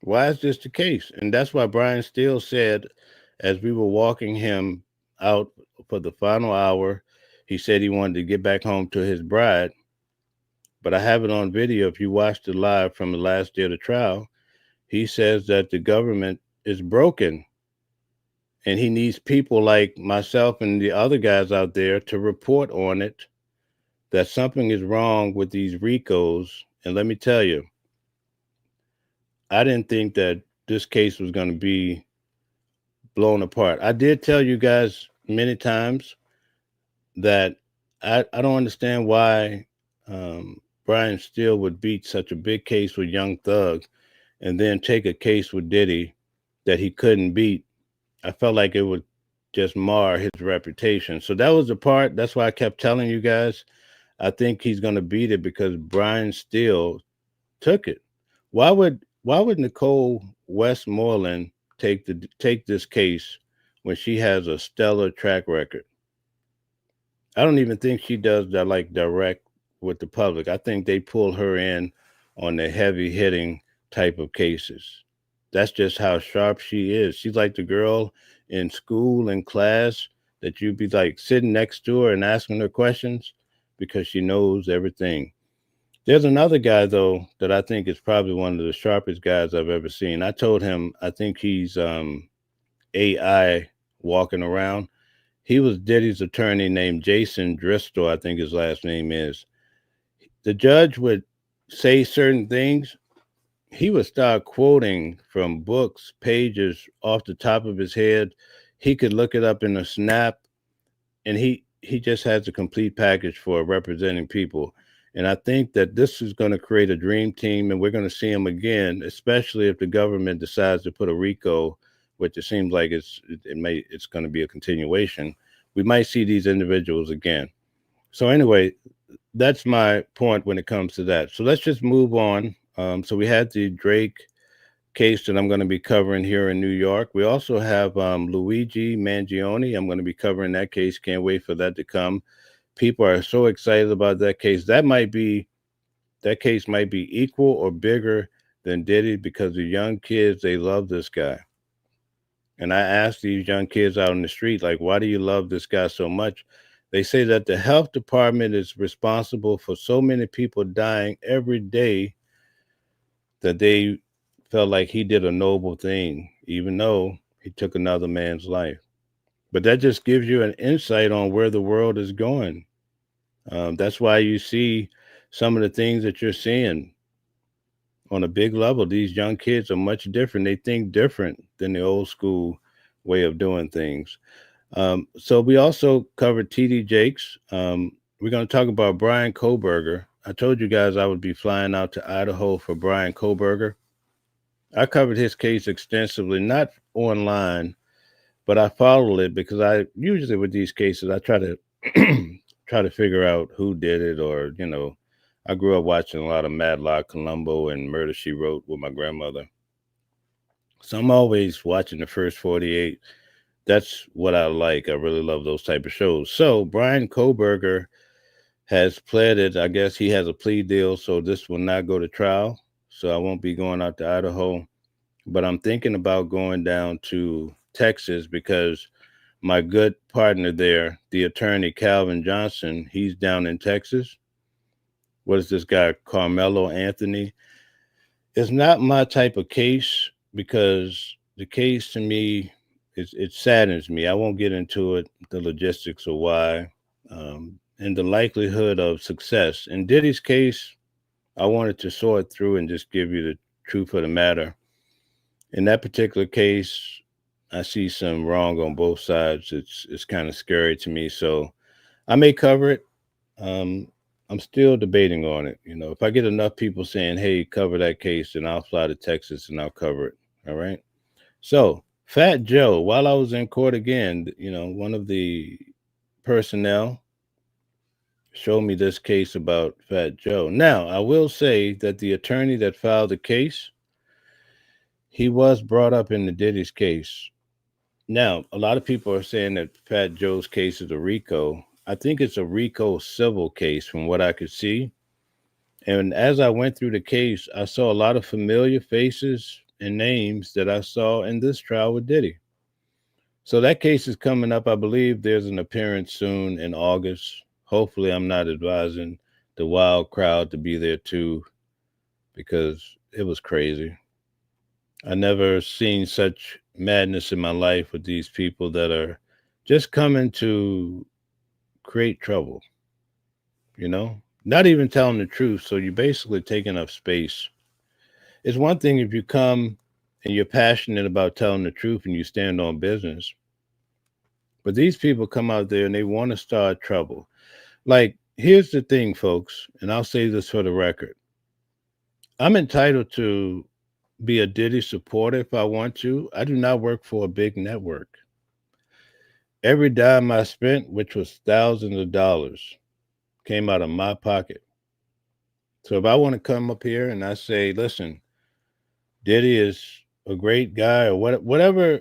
Why is this the case? And that's why Brian Steele said, as we were walking him out for the final hour, he said he wanted to get back home to his bride. But I have it on video. If you watched it live from the last day of the trial, he says that the government is broken. And he needs people like myself and the other guys out there to report on it, that something is wrong with these RICOs. And let me tell you, I didn't think that this case was going to be blown apart. I did tell you guys many times that I don't understand why Brian Steele would beat such a big case with Young Thug and then take a case with Diddy that he couldn't beat. I felt like it would just mar his reputation. So that was the part. That's why I kept telling you guys, I think he's going to beat it because Brian Steele took it. Why would Nicole Westmoreland take this case when she has a stellar track record? I don't even think she does that like direct with the public. I think they pull her in on the heavy hitting type of cases. That's just how sharp she is. She's like the girl in school and class that you'd be like sitting next to her and asking her questions because she knows everything. There's another guy, though, that I think is probably one of the sharpest guys I've ever seen. I told him I think he's AI walking around. He was Diddy's attorney named Jason Driscoll, I think his last name is. The judge would say certain things. He would start quoting from books, pages off the top of his head. He could look it up in a snap, and he just has a complete package for representing people. And I think that this is going to create a dream team, and we're going to see him again, especially if the government decides to put a RICO, which it seems like it's going to be a continuation. We might see these individuals again. So anyway, that's my point when it comes to that. So let's just move on. So we had the Drake case that I'm going to be covering here in New York. We also have Luigi Mangione. I'm going to be covering that case. Can't wait for that to come. People are so excited about that case. That case might be equal or bigger than Diddy because the young kids, they love this guy. And I asked these young kids out in the street, like, why do you love this guy so much? They say that the health department is responsible for so many people dying every day that they felt like he did a noble thing, even though he took another man's life. But that just gives you an insight on where the world is going. That's why you see some of the things that you're seeing on a big level. These young kids are much different. They think different than the old school way of doing things. So we also covered TD Jakes. We're going to talk about Brian Koberger. I told you guys I would be flying out to Idaho for Brian Koberger. I covered his case extensively, not online, but I followed it because I usually with these cases I try to try to figure out who did it, or I grew up watching a lot of Matlock, Columbo, and Murder She Wrote with my grandmother. So I'm always watching the first 48. That's what I like. I really love those type of shows. So Brian Koberger has pleaded. I guess he has a plea deal, so this will not go to trial. So I won't be going out to Idaho. But I'm thinking about going down to Texas because my good partner there, the attorney Calvin Johnson, he's down in Texas. What is this guy, Carmelo Anthony? It's not my type of case because the case to me, it saddens me. I won't get into it, the logistics of why, and the likelihood of success. In Diddy's case, I wanted to sort through and just give you the truth of the matter. In that particular case, I see some wrong on both sides. It's kind of scary to me. So I may cover it. Um, I'm still debating on it. If I get enough people saying, "Hey, cover that case," then I'll fly to Texas and I'll cover it. All right. So Fat Joe, while I was in court again, one of the personnel showed me this case about Fat Joe. Now, I will say that the attorney that filed the case, he was brought up in the Diddy's case. Now, a lot of people are saying that Fat Joe's case is a RICO. I think it's a RICO civil case from what I could see. And as I went through the case, I saw a lot of familiar faces and names that I saw in this trial with Diddy. So that case is coming up. I believe there's an appearance soon in August. Hopefully, I'm not advising the wild crowd to be there too, because it was crazy. I never seen such madness in my life with these people that are just coming to create trouble, not even telling the truth. So you're basically taking up space. It's one thing if you come and you're passionate about telling the truth and you stand on business. But these people come out there and they want to start trouble. Like, here's the thing, folks, and I'll say this for the record. I'm entitled to be a Diddy supporter if I want to. I do not work for a big network. Every dime I spent, which was thousands of dollars, came out of my pocket. So if I want to come up here and I say, listen, Diddy is a great guy, or whatever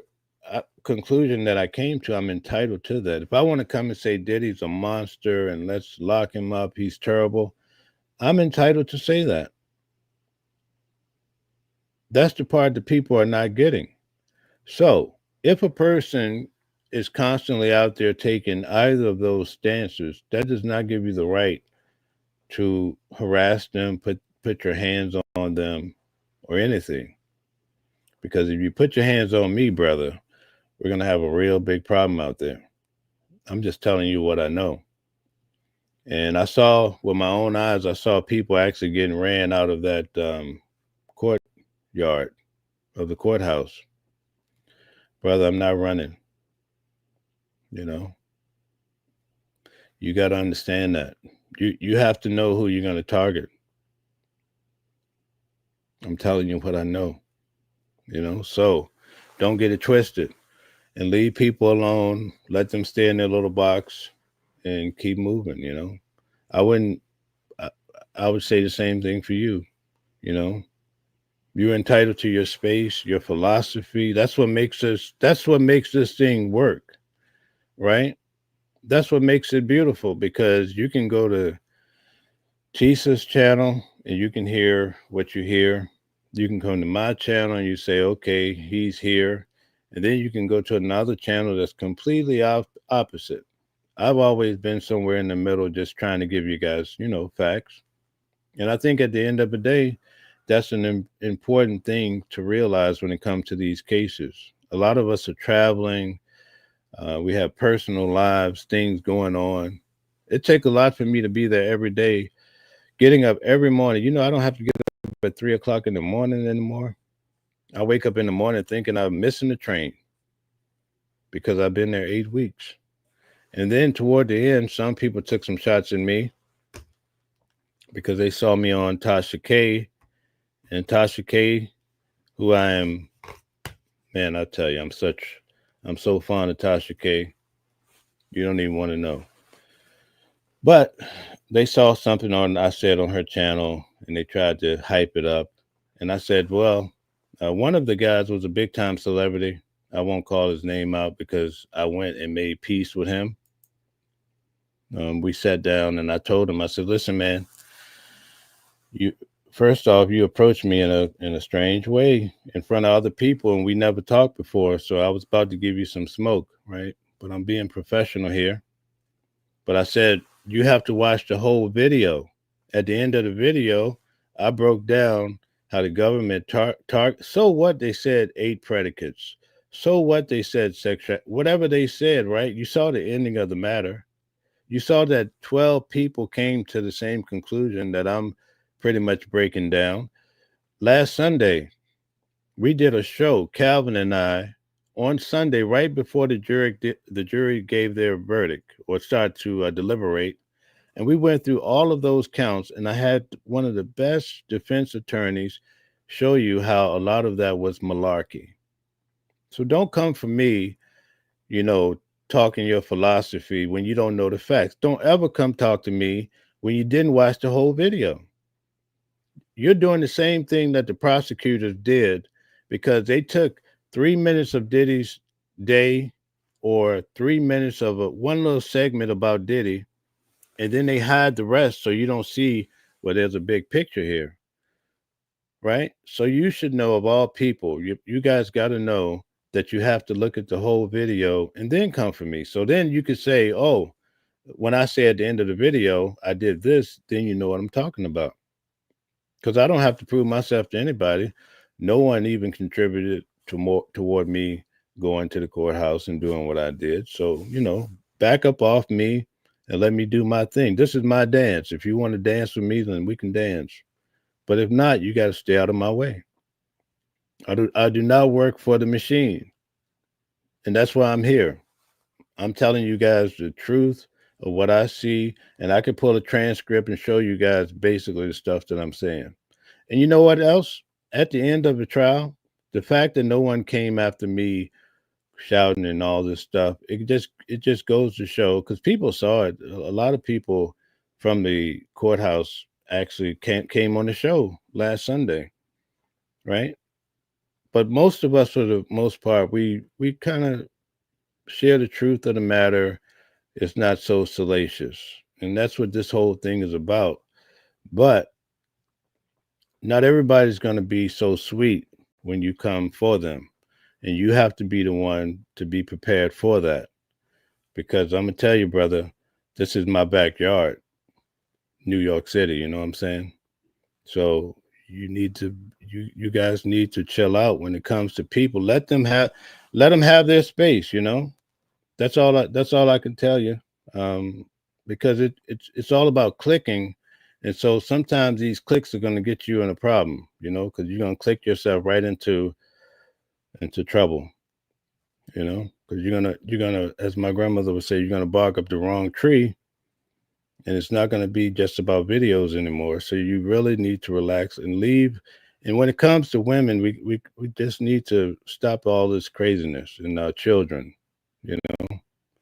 conclusion that I came to, I'm entitled to that. If I want to come and say Diddy's a monster and let's lock him up, he's terrible, I'm entitled to say that. That's the part that people are not getting. So if a person is constantly out there taking either of those stances, that does not give you the right to harass them, put your hands on them, or anything. Because if you put your hands on me, brother, we're gonna have a real big problem out there. I'm just telling you what I know. And I saw with my own eyes, I saw people actually getting ran out of that courtyard of the courthouse. Brother, I'm not running. You know, you got to understand that. You have to know who you're going to target. I'm telling you what I know. So don't get it twisted and leave people alone. Let them stay in their little box and keep moving. I wouldn't I would say the same thing for you. You know, you're entitled to your space, your philosophy. That's what makes this thing work, right? That's what makes it beautiful because you can go to Tisa's channel and you can hear what you hear. You can come to my channel and you say, okay, he's here. And then you can go to another channel that's completely opposite. I've always been somewhere in the middle, just trying to give you guys, facts. And I think at the end of the day, that's an important thing to realize when it comes to these cases. A lot of us are traveling. We have personal lives, things going on. It takes a lot for me to be there every day, getting up every morning. I don't have to get up at 3 o'clock in the morning anymore. I wake up in the morning thinking I'm missing the train because I've been there 8 weeks. And then toward the end, some people took some shots at me because they saw me on Tasha K. And Tasha K, who I am, man, I tell you, I'm so fond of Tasha K. You don't even want to know. But they saw something I said on her channel and they tried to hype it up. And I said, well, one of the guys was a big time celebrity. I won't call his name out because I went and made peace with him. We sat down and I told him, I said, listen, man, you first off, you approached me in a strange way in front of other people, and we never talked before. So I was about to give you some smoke, right? But I'm being professional here. But I said, you have to watch the whole video. At the end of the video, I broke down how the government so what they said 8 predicates. So what they said whatever they said, right? You saw the ending of the matter. You saw that 12 people came to the same conclusion that I'm pretty much breaking down. Last Sunday, we did a show, Calvin and I, on Sunday, right before the jury gave their verdict or started to deliberate. And we went through all of those counts, and I had one of the best defense attorneys show you how a lot of that was malarkey. So don't come for me, talking your philosophy when you don't know the facts. Don't ever come talk to me when you didn't watch the whole video. You're doing the same thing that the prosecutors did because they took 3 minutes of Diddy's day or 3 minutes of one little segment about Diddy, and then they hide the rest so you don't see, well, there's a big picture here, right? So you should know, of all people, you guys got to know that you have to look at the whole video and then come for me. So then you could say, oh, when I say at the end of the video, I did this, then you know what I'm talking about. Because I don't have to prove myself to anybody. No one even contributed toward me going to the courthouse and doing what I did. So, back up off me and let me do my thing. This is my dance. If you want to dance with me, then we can dance. But if not, you got to stay out of my way. I do not work for the machine. And that's why I'm here. I'm telling you guys the truth of what I see. And I can pull a transcript and show you guys basically the stuff that I'm saying. And you know what else? At the end of the trial, the fact that no one came after me shouting and all this stuff, it just goes to show, because people saw it. A lot of people from the courthouse actually came on the show last Sunday, right? But most of us, for the most part, we kind of share the truth of the matter. It's not so salacious, and that's what this whole thing is about. But not everybody's going to be so sweet when you come for them. And you have to be the one to be prepared for that. Because I'm going to tell you, brother, this is my backyard, New York City, you know what I'm saying? So you guys need to chill out when it comes to people. Let them have their space, That's all I can tell you. Because it's all about clicking. And so sometimes these clicks are going to get you in a problem, because you're going to click yourself right into trouble, because you're gonna, as my grandmother would say, you're gonna bark up the wrong tree, and it's not going to be just about videos anymore. So you really need to relax and leave. And when it comes to women, we just need to stop all this craziness and our children.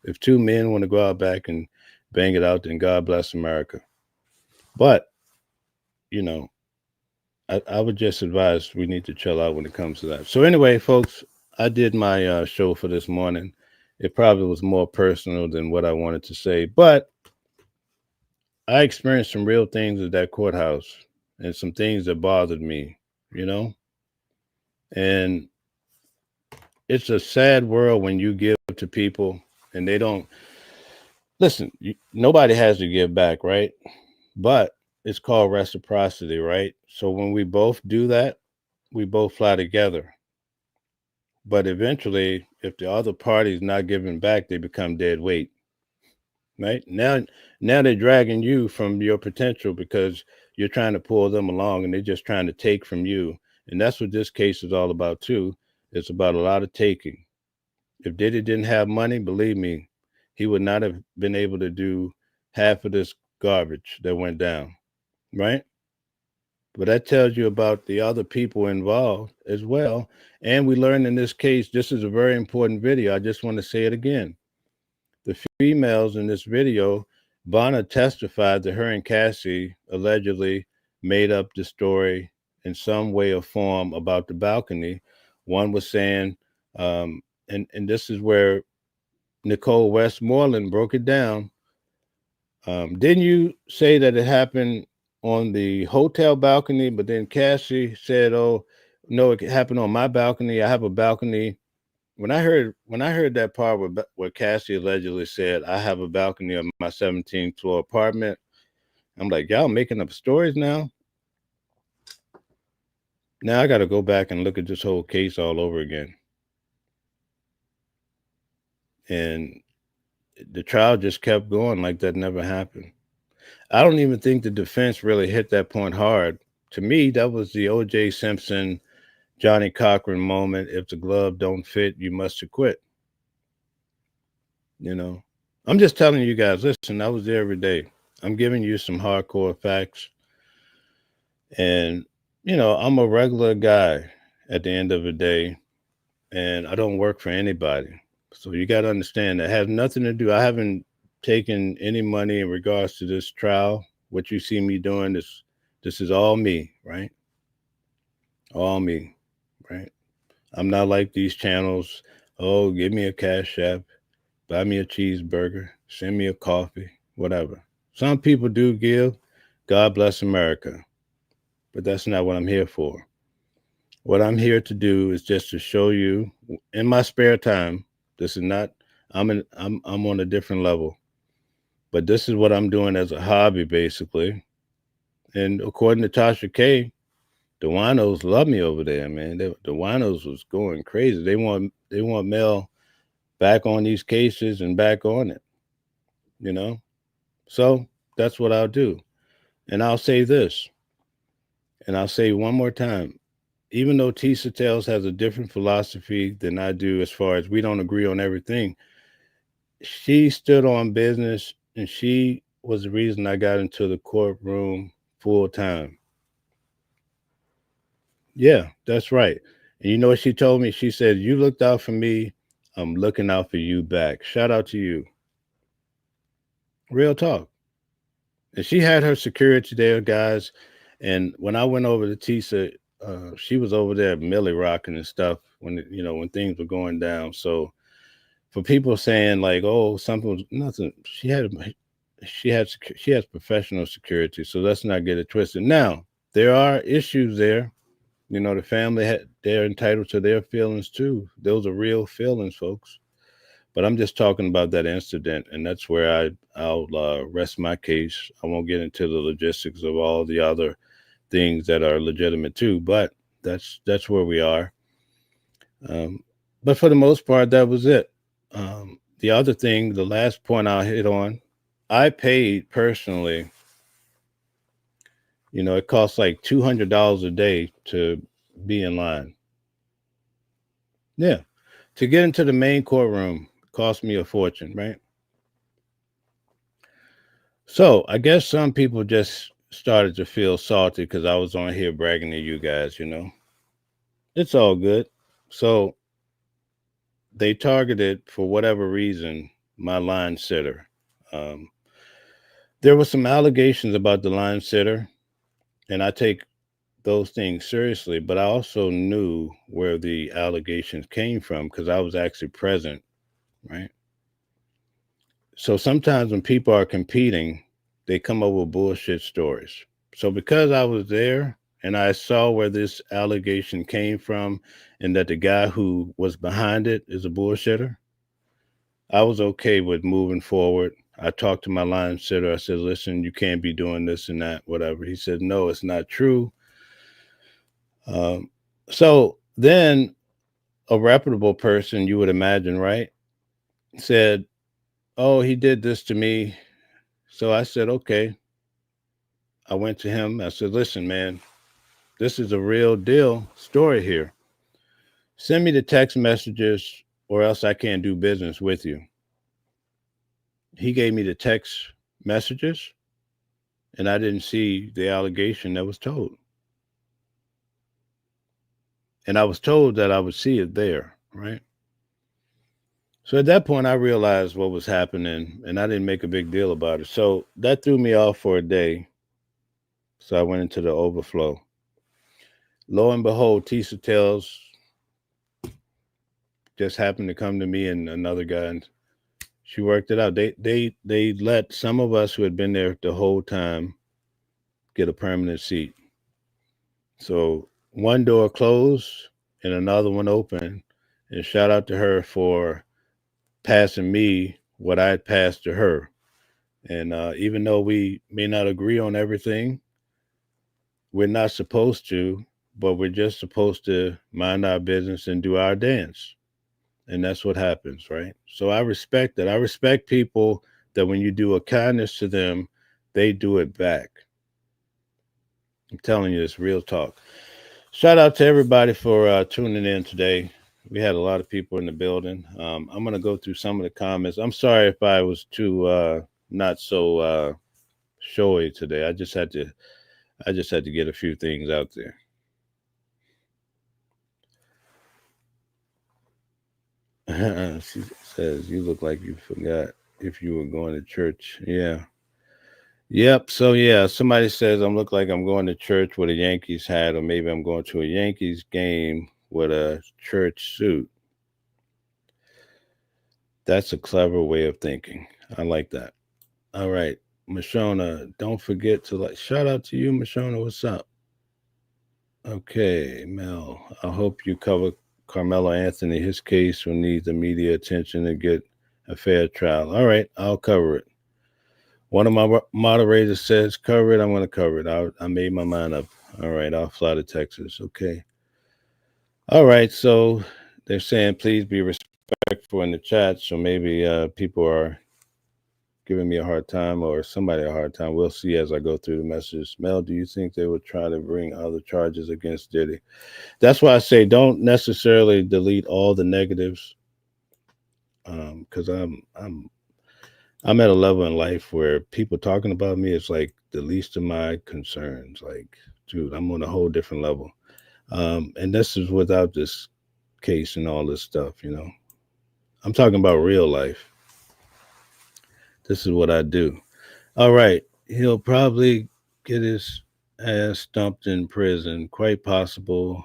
If 2 men want to go out back and bang it out, then God bless America. But you know, I would just advise we need to chill out when it comes to that. So anyway, folks, I did my show for this morning. It probably was more personal than what I wanted to say, but I experienced some real things at that courthouse and some things that bothered me, you know? And it's a sad world when you give to people and they don't listen. Nobody has to give back, right? But it's called reciprocity, right? So when we both do that, we both fly together. But eventually, if the other party is not giving back, they become dead weight, right? Now they're dragging you from your potential because you're trying to pull them along and they're just trying to take from you. And that's what this case is all about too. It's about a lot of taking. If Diddy didn't have money, believe me, he would not have been able to do half of this garbage that went down, right? But that tells you about the other people involved as well. And we learned in this case, this is a very important video. I just want to say it again. The females in this video, Vanna testified that her and Cassie allegedly made up the story in some way or form about the balcony. One was saying, and this is where Nicole Westmoreland broke it down. Didn't you say that it happened on the hotel balcony? But then Cassie said, "Oh, no, it happened on my balcony. I have a balcony." When I heard that part where Cassie allegedly said, "I have a balcony on my 17th floor apartment," I'm like, "Y'all making up stories now?" Now I got to go back and look at this whole case all over again. And the trial just kept going like that never happened. I don't even think the defense really hit that point hard. To me, that was the O.J. Simpson, Johnny Cochran moment. If the glove don't fit, you must acquit. You know, I'm just telling you guys. Listen, I was there every day. I'm giving you some hardcore facts, and I'm a regular guy at the end of the day, and I don't work for anybody. So you got to understand that has nothing to do. I haven't taken any money in regards to this trial. What you see me doing, this is all me, right? All me, right? I'm not like these channels. Oh, give me a cash app, buy me a cheeseburger, send me a coffee, whatever. Some people do give. God bless America. But that's not what I'm here for. What I'm here to do is just to show you in my spare time. This is not I'm on a different level. But this is what I'm doing as a hobby basically. And according to Tasha K, the winos love me over there, man. The winos was going crazy. They want Mel back on these cases and back on it, you know? So that's what I'll do. And I'll say this, and I'll say one more time. Even though Tisa Tales has a different philosophy than I do as far as we don't agree on everything, she stood on business and she was the reason I got into the courtroom full time. Yeah, that's right. And you know what she told me? She said, "You looked out for me. I'm looking out for you back." Shout out to you. Real talk. And she had her security there, guys. And when I went over to Tisa, she was over there Millie rocking and stuff when things were going down. So for people saying like, "Oh, something was nothing," she has professional security. So let's not get it twisted. Now there are issues there. The family they're entitled to their feelings too. Those are real feelings, folks. But I'm just talking about that incident, and that's where I'll rest my case. I won't get into the logistics of all the other things that are legitimate too, but that's where we are. Um, but for the most part, that was it. The other thing, the last point I'll hit on, I paid personally. It costs like $200 a day to be in line. Yeah, to get into the main courtroom cost me a fortune, right? So I guess some people just started to feel salty because I was on here bragging to you guys. It's all good. So they targeted, for whatever reason, my line sitter. Um, there were some allegations about the line sitter. And I take those things seriously, but I also knew where the allegations came from because I was actually present, right? So sometimes when people are competing, they come up with bullshit stories. So because I was there and I saw where this allegation came from and that the guy who was behind it is a bullshitter, I was okay with moving forward. I talked to my line sitter. I said, listen, you can't be doing this and that, whatever. He said, no, it's not true. So then a reputable person, you would imagine, right, said, oh, he did this to me. So I said, okay. I went to him. I said, listen, man, this is a real deal story here. Send me the text messages or else I can't do business with you. He gave me the text messages and I didn't see the allegation that was told. And I was told that I would see it there, right? So at that point, I realized what was happening and I didn't make a big deal about it. So that threw me off for a day. So I went into the overflow. Lo and behold, Tisa Tells just happened to come to me and another guy, and she worked it out. They let some of us who had been there the whole time get a permanent seat. So one door closed and another one open. And shout out to her for passing me what I had passed to her. And even though we may not agree on everything, we're not supposed to, but we're just supposed to mind our business and do our dance. And that's what happens, right? So I respect that. I respect people that when you do a kindness to them, they do it back. I'm telling you, it's real talk. Shout out to everybody for tuning in today. We had a lot of people in the building. I'm going to go through some of the comments. I'm sorry if I was too not so showy today. I just had to get a few things out there. She says, you look like you forgot if you were going to church. Yeah. Yep. So, yeah, somebody says I'm look like I'm going to church with a Yankees hat, or maybe I'm going to a Yankees game with a church suit. That's a clever way of thinking. I like that. All right. Mashona, don't forget to shout out to you, Mashona. What's up? Okay, Mel. I hope you cover Carmelo Anthony. His case will need the media attention to get a fair trial. All right, I'll cover it. One of my moderators says cover it. I'm going to cover it. I made my mind up. All right, I'll fly to Texas. Okay. All right, so they're saying please be respectful in the chat. So maybe people are giving me a hard time or somebody a hard time. We'll see as I go through the messages. Mel, do you think they would try to bring other charges against Diddy? That's why I say don't necessarily delete all the negatives, because I'm at a level in life where people talking about me is like the least of my concerns. Like, dude, I'm on a whole different level, and this is without this case and all this stuff. I'm talking about real life. This is what I do. All right. He'll probably get his ass stumped in prison. Quite possible.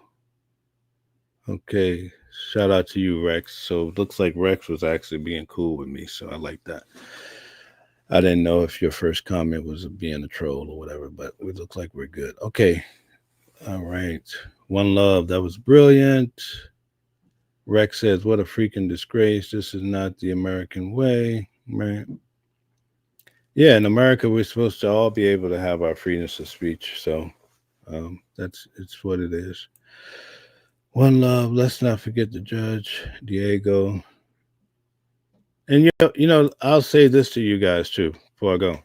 Okay. Shout out to you, Rex. So it looks like Rex was actually being cool with me. So I like that. I didn't know if your first comment was being a troll or whatever, but it looks like we're good. Okay. All right. One love. That was brilliant. Rex says, what a freaking disgrace. This is not the American way. Right. Yeah, in America, we're supposed to all be able to have our freedoms of speech. So it's what it is. One love. Let's not forget the judge, Diego. And I'll say this to you guys too before I go.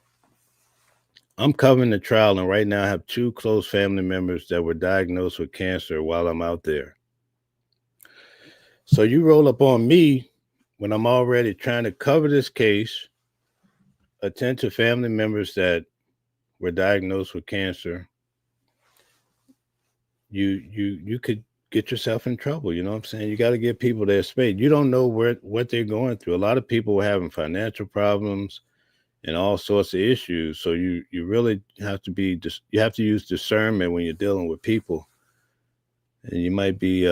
I'm covering the trial, and right now I have 2 close family members that were diagnosed with cancer while I'm out there. So you roll up on me when I'm already trying to cover this case, attend to family members that were diagnosed with cancer. You could get yourself in trouble. You know what I'm saying? You got to give people their space. You don't know what they're going through. A lot of people were having financial problems and all sorts of issues. So you really have to you have to use discernment when you're dealing with people, and you might be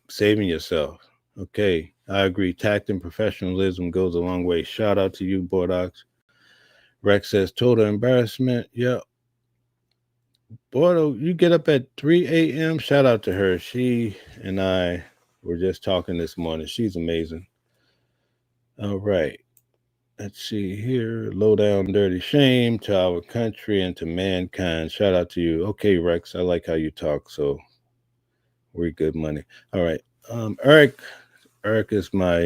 saving yourself. Okay, I agree. Tact and professionalism goes a long way. Shout out to you, Bordox. Rex says total embarrassment. Yeah, Bordo, you get up at 3 a.m. Shout out to her. She and I were just talking this morning. She's amazing. All right. Let's see here. Low down dirty shame to our country and to mankind. Shout out to you. Okay, Rex. I like how you talk. So we're good money. All right. Eric. Eric is my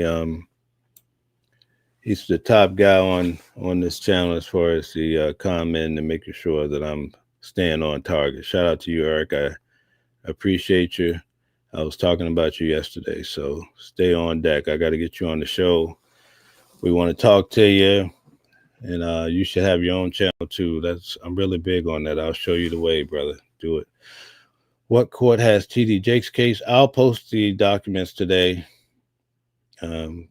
he's the top guy on this channel as far as the comment and making sure that I'm staying on target. Shout out to you, Eric. I appreciate you. I was talking about you yesterday, so stay on deck. I got to get you on the show. We want to talk to you, and you should have your own channel too. I'm really big on that. I'll show you the way, brother. Do it. What court has TD Jake's case? I'll post the documents today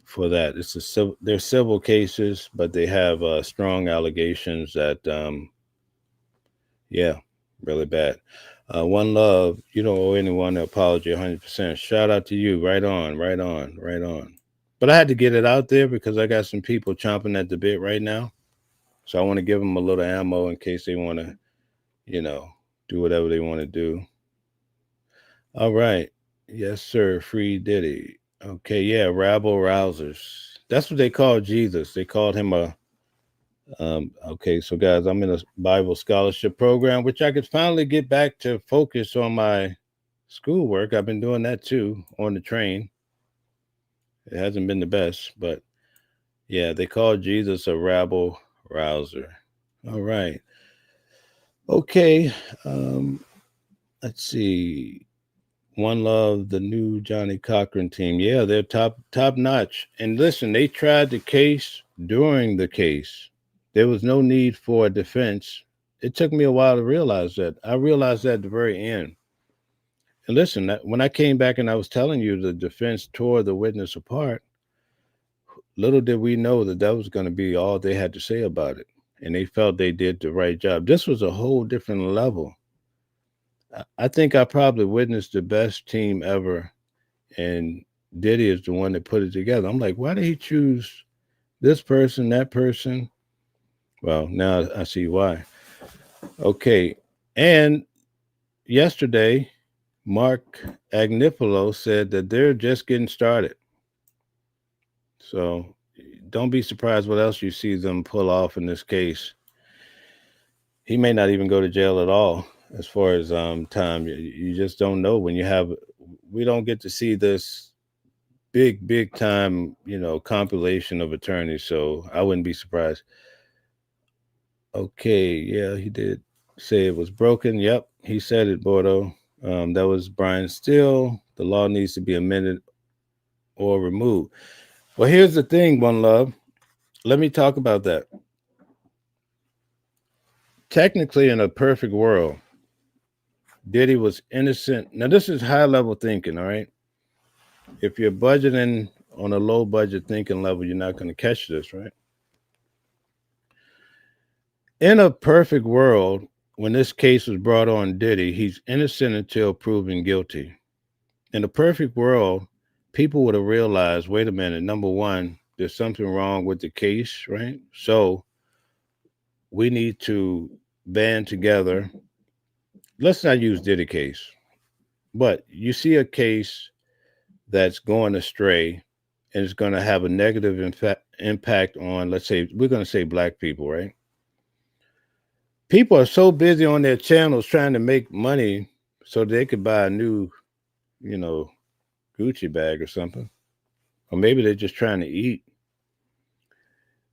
for that. They're civil cases, but they have strong allegations that, yeah, really bad. One love, you don't owe anyone an apology 100%. Shout out to you. Right on, right on, right on. But I had to get it out there because I got some people chomping at the bit right now. So I want to give them a little ammo in case they want to, do whatever they want to do. All right. Yes, sir. Free Diddy. Okay, yeah, rabble rousers. That's what they called Jesus. They called him okay, so guys, I'm in a Bible scholarship program, which I could finally get back to focus on my schoolwork. I've been doing that too on the train. It hasn't been the best, but yeah, they called Jesus a rabble rouser. All right. Okay. Let's see. One Love, the new Johnny Cochran team. Yeah, they're top notch. And listen, they tried the case during the case. There was no need for a defense. It took me a while to realize that. I realized that at the very end. And listen, when I came back and I was telling you the defense tore the witness apart, little did we know that was going to be all they had to say about it. And they felt they did the right job. This was a whole different level. I think I probably witnessed the best team ever, and Diddy is the one that put it together. I'm like, why did he choose this person, that person? Well, now I see why. Okay, and yesterday, Mark Agnifilo said that they're just getting started. So don't be surprised what else you see them pull off in this case. He may not even go to jail at all. As far as time, you just don't know when we don't get to see this big time, compilation of attorneys. So I wouldn't be surprised. Okay, yeah, he did say it was broken. Yep, he said it, Bordeaux. That was Brian Steele. The law needs to be amended or removed. Well, here's the thing, One Love. Let me talk about that. Technically, in a perfect world, Diddy was innocent. Now, this is high level thinking, all right? If you're budgeting on a low budget thinking level, you're not going to catch this, right? In a perfect world, when this case was brought on Diddy, he's innocent until proven guilty. In a perfect world, people would have realized, wait a minute, number one, there's something wrong with the case, right? So we need to band together. Let's not use Diddy case, but you see a case that's going astray and it's going to have a negative impact on, let's say, we're going to say black people, right? People are so busy on their channels trying to make money so they could buy a new, Gucci bag or something. Or maybe they're just trying to eat.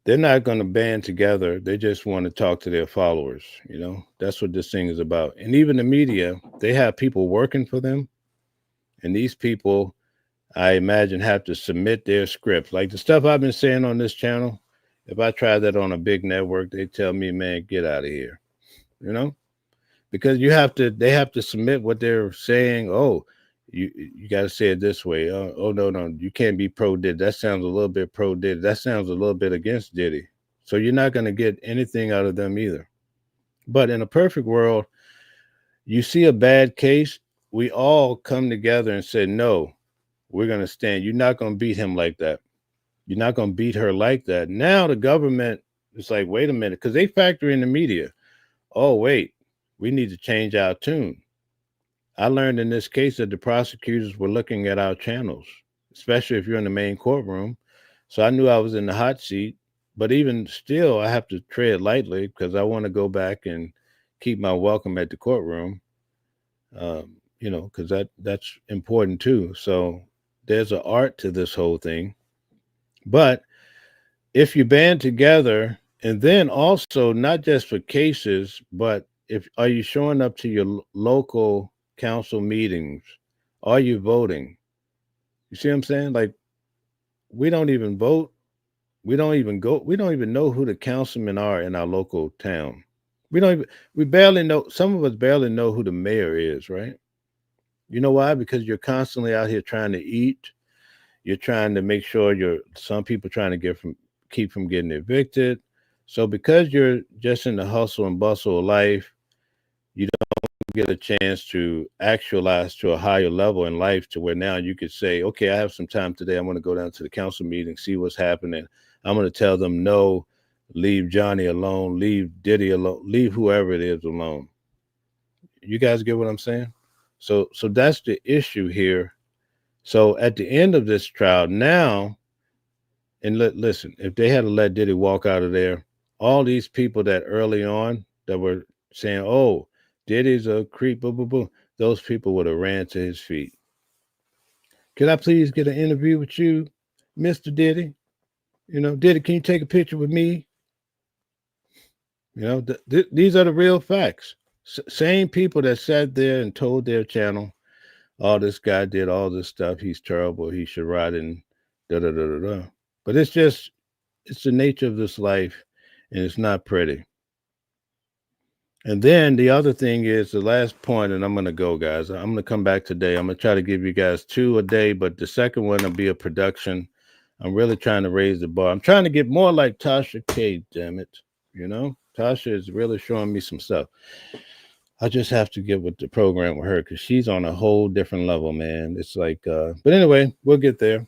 They're not going to band together. They just want to talk to their followers. That's what this thing is about. And even the media, they have people working for them. And these people, I imagine, have to submit their scripts. Like the stuff I've been saying on this channel, if I try that on a big network, they tell me, man, get out of here. Because they have to submit what they're saying. Oh, you got to say it this way. No, you can't be pro Diddy. That sounds a little bit pro Diddy. That sounds a little bit against Diddy. So you're not going to get anything out of them either. But in a perfect world, you see a bad case, we all come together and say, no, we're going to stand. You're not going to beat him like that. You're not going to beat her like that. Now the government is like, wait a minute, because they factor in the media. Oh, wait, we need to change our tune. I learned in this case that the prosecutors were looking at our channels, especially if you're in the main courtroom. So I knew I was in the hot seat. But even still, I have to tread lightly because I want to go back and keep my welcome at the courtroom. Because that's important too. So there's an art to this whole thing. But if you band together, and then also not just for cases, but if are you showing up to your local council meetings? Are you voting? You see what I'm saying? Like we don't even vote. We don't even go. We don't even know who the councilmen are in our local town. We don't even. We barely know. Some of us barely know who the mayor is, right? You know why? Because you're constantly out here trying to eat. You're trying to make sure some people trying to keep from getting evicted. So because you're just in the hustle and bustle of life, you don't get a chance to actualize to a higher level in life to where now you could say, okay, I have some time today. I'm going to go down to the council meeting, see what's happening. I'm going to tell them, no, leave Johnny alone, leave Diddy alone, leave whoever it is alone. You guys get what I'm saying? So that's the issue here. So at the end of this trial now, and listen, if they had to let Diddy walk out of there, all these people that early on that were saying, oh, Diddy's a creep, boo, boo, boo, those people would have ran to his feet. Can I please get an interview with you, Mr. Diddy? Diddy, can you take a picture with me? These are the real facts. Same people that sat there and told their channel, oh, this guy did all this stuff. He's terrible. He should rot in da da da da da. But it's the nature of this life, and it's not pretty. And then the other thing is the last point, and I'm going to go, guys. I'm going to come back today. I'm going to try to give you guys 2 a day, but the second one will be a production. I'm really trying to raise the bar. I'm trying to get more like Tasha K, damn it. Tasha is really showing me some stuff. I just have to get with the program with her because she's on a whole different level, man. It's like, but anyway, we'll get there.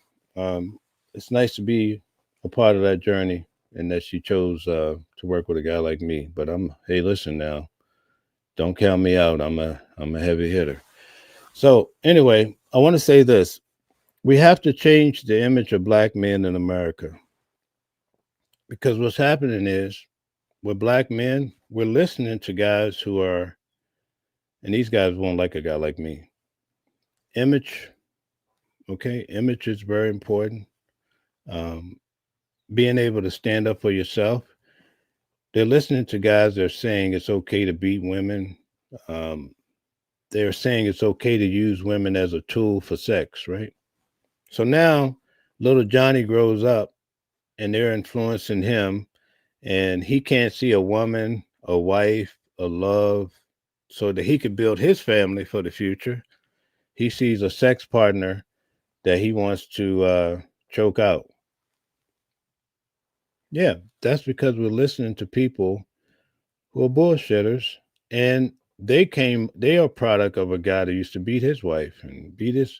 It's nice to be a part of that journey and that she chose to work with a guy like me. But hey, listen now, don't count me out. I'm a heavy hitter. So anyway, I want to say this. We have to change the image of black men in America because what's happening is with black men, we're listening to guys who are, and these guys won't like a guy like me. Image, okay? Image is very important. Being able to stand up for yourself. They're listening to guys that are saying it's okay to beat women. They're saying it's okay to use women as a tool for sex, right? So now little Johnny grows up and they're influencing him and he can't see a woman, a wife, a love, so that he could build his family for the future. He sees a sex partner that he wants to choke out. Yeah, that's because we're listening to people who are bullshitters, and they are a product of a guy that used to beat his wife and beat his.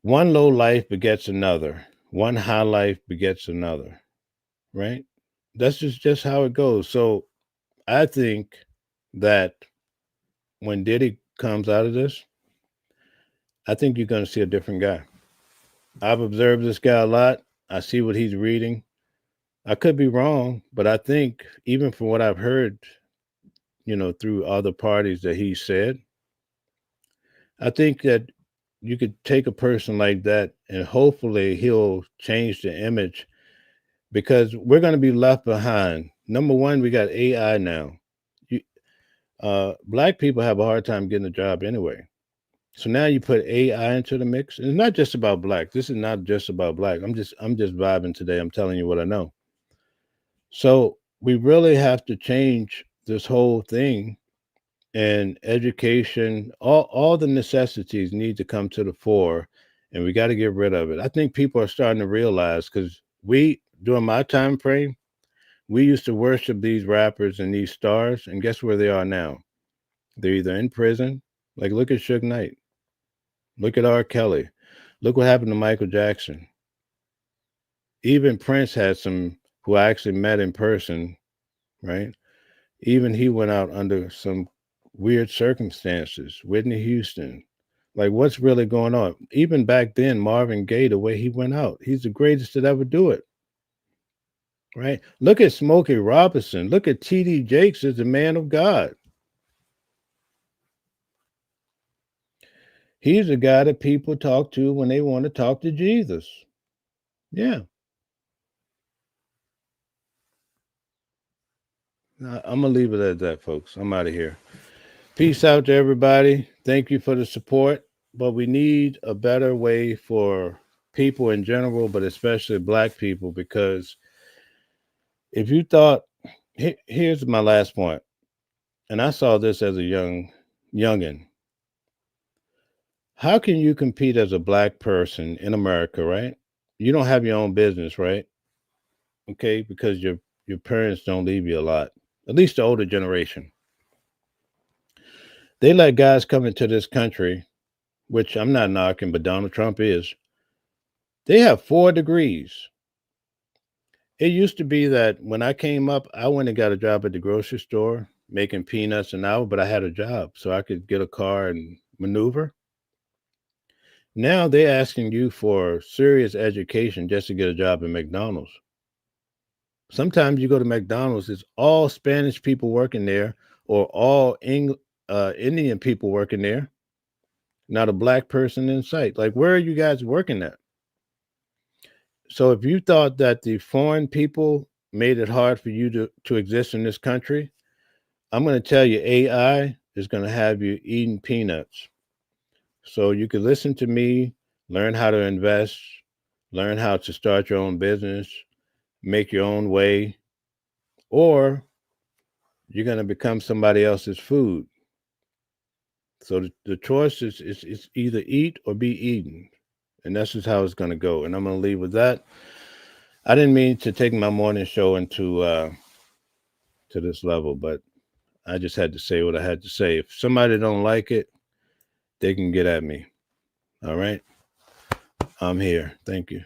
One low life begets another. One high life begets another, right? That's just how it goes. So I think that when Diddy comes out of this, I think you're going to see a different guy. I've observed this guy a lot. I see what he's reading. I could be wrong, but I think even from what I've heard, through other parties that he said, I think that you could take a person like that and hopefully he'll change the image because we're going to be left behind. Number one, we got AI now. Black people have a hard time getting a job anyway. So now you put AI into the mix. And it's not just about black. This is not just about black. I'm just vibing today. I'm telling you what I know. So we really have to change this whole thing, and education, all the necessities need to come to the fore, and we got to get rid of it. I think people are starting to realize because during my time frame, We used to worship these rappers and these stars, and guess where they are now? They're either in prison. Like, look at Suge Knight. Look at R. Kelly. Look what happened to Michael Jackson. Even Prince had some who I actually met in person, right? Even he went out under some weird circumstances. Whitney Houston. Like, what's really going on? Even back then, Marvin Gaye, the way he went out, he's the greatest to ever do it, right? Look at Smokey Robinson. Look at T.D. Jakes as the man of God. He's the guy that people talk to when they want to talk to Jesus. Yeah. I'm going to leave it at that, folks. I'm out of here. Peace out to everybody. Thank you for the support. But we need a better way for people in general, but especially black people, because if you thought, here's my last point, and I saw this as a youngin'. How can you compete as a black person in America, right? You don't have your own business, right? Okay, because your parents don't leave you a lot. At least the older generation. They let guys come into this country, which I'm not knocking, but Donald Trump is. They have 4 degrees. It used to be that when I came up, I went and got a job at the grocery store making peanuts an hour, but I had a job so I could get a car and maneuver. Now they're asking you for serious education just to get a job at McDonald's. Sometimes you go to McDonald's, it's all Spanish people working there or all Indian people working there, not a black person in sight. Like, where are you guys working at? So if you thought that the foreign people made it hard for you to exist in this country, I'm going to tell you AI is going to have you eating peanuts. So you could listen to me, learn how to invest, learn how to start your own business, make your own way, or you're going to become somebody else's food. So the choice is either eat or be eaten. And that's just how it's going to go. And I'm going to leave with that. I didn't mean to take my morning show into to this level, but I just had to say what I had to say. If somebody don't like it, they can get at me. All right? I'm here. Thank you.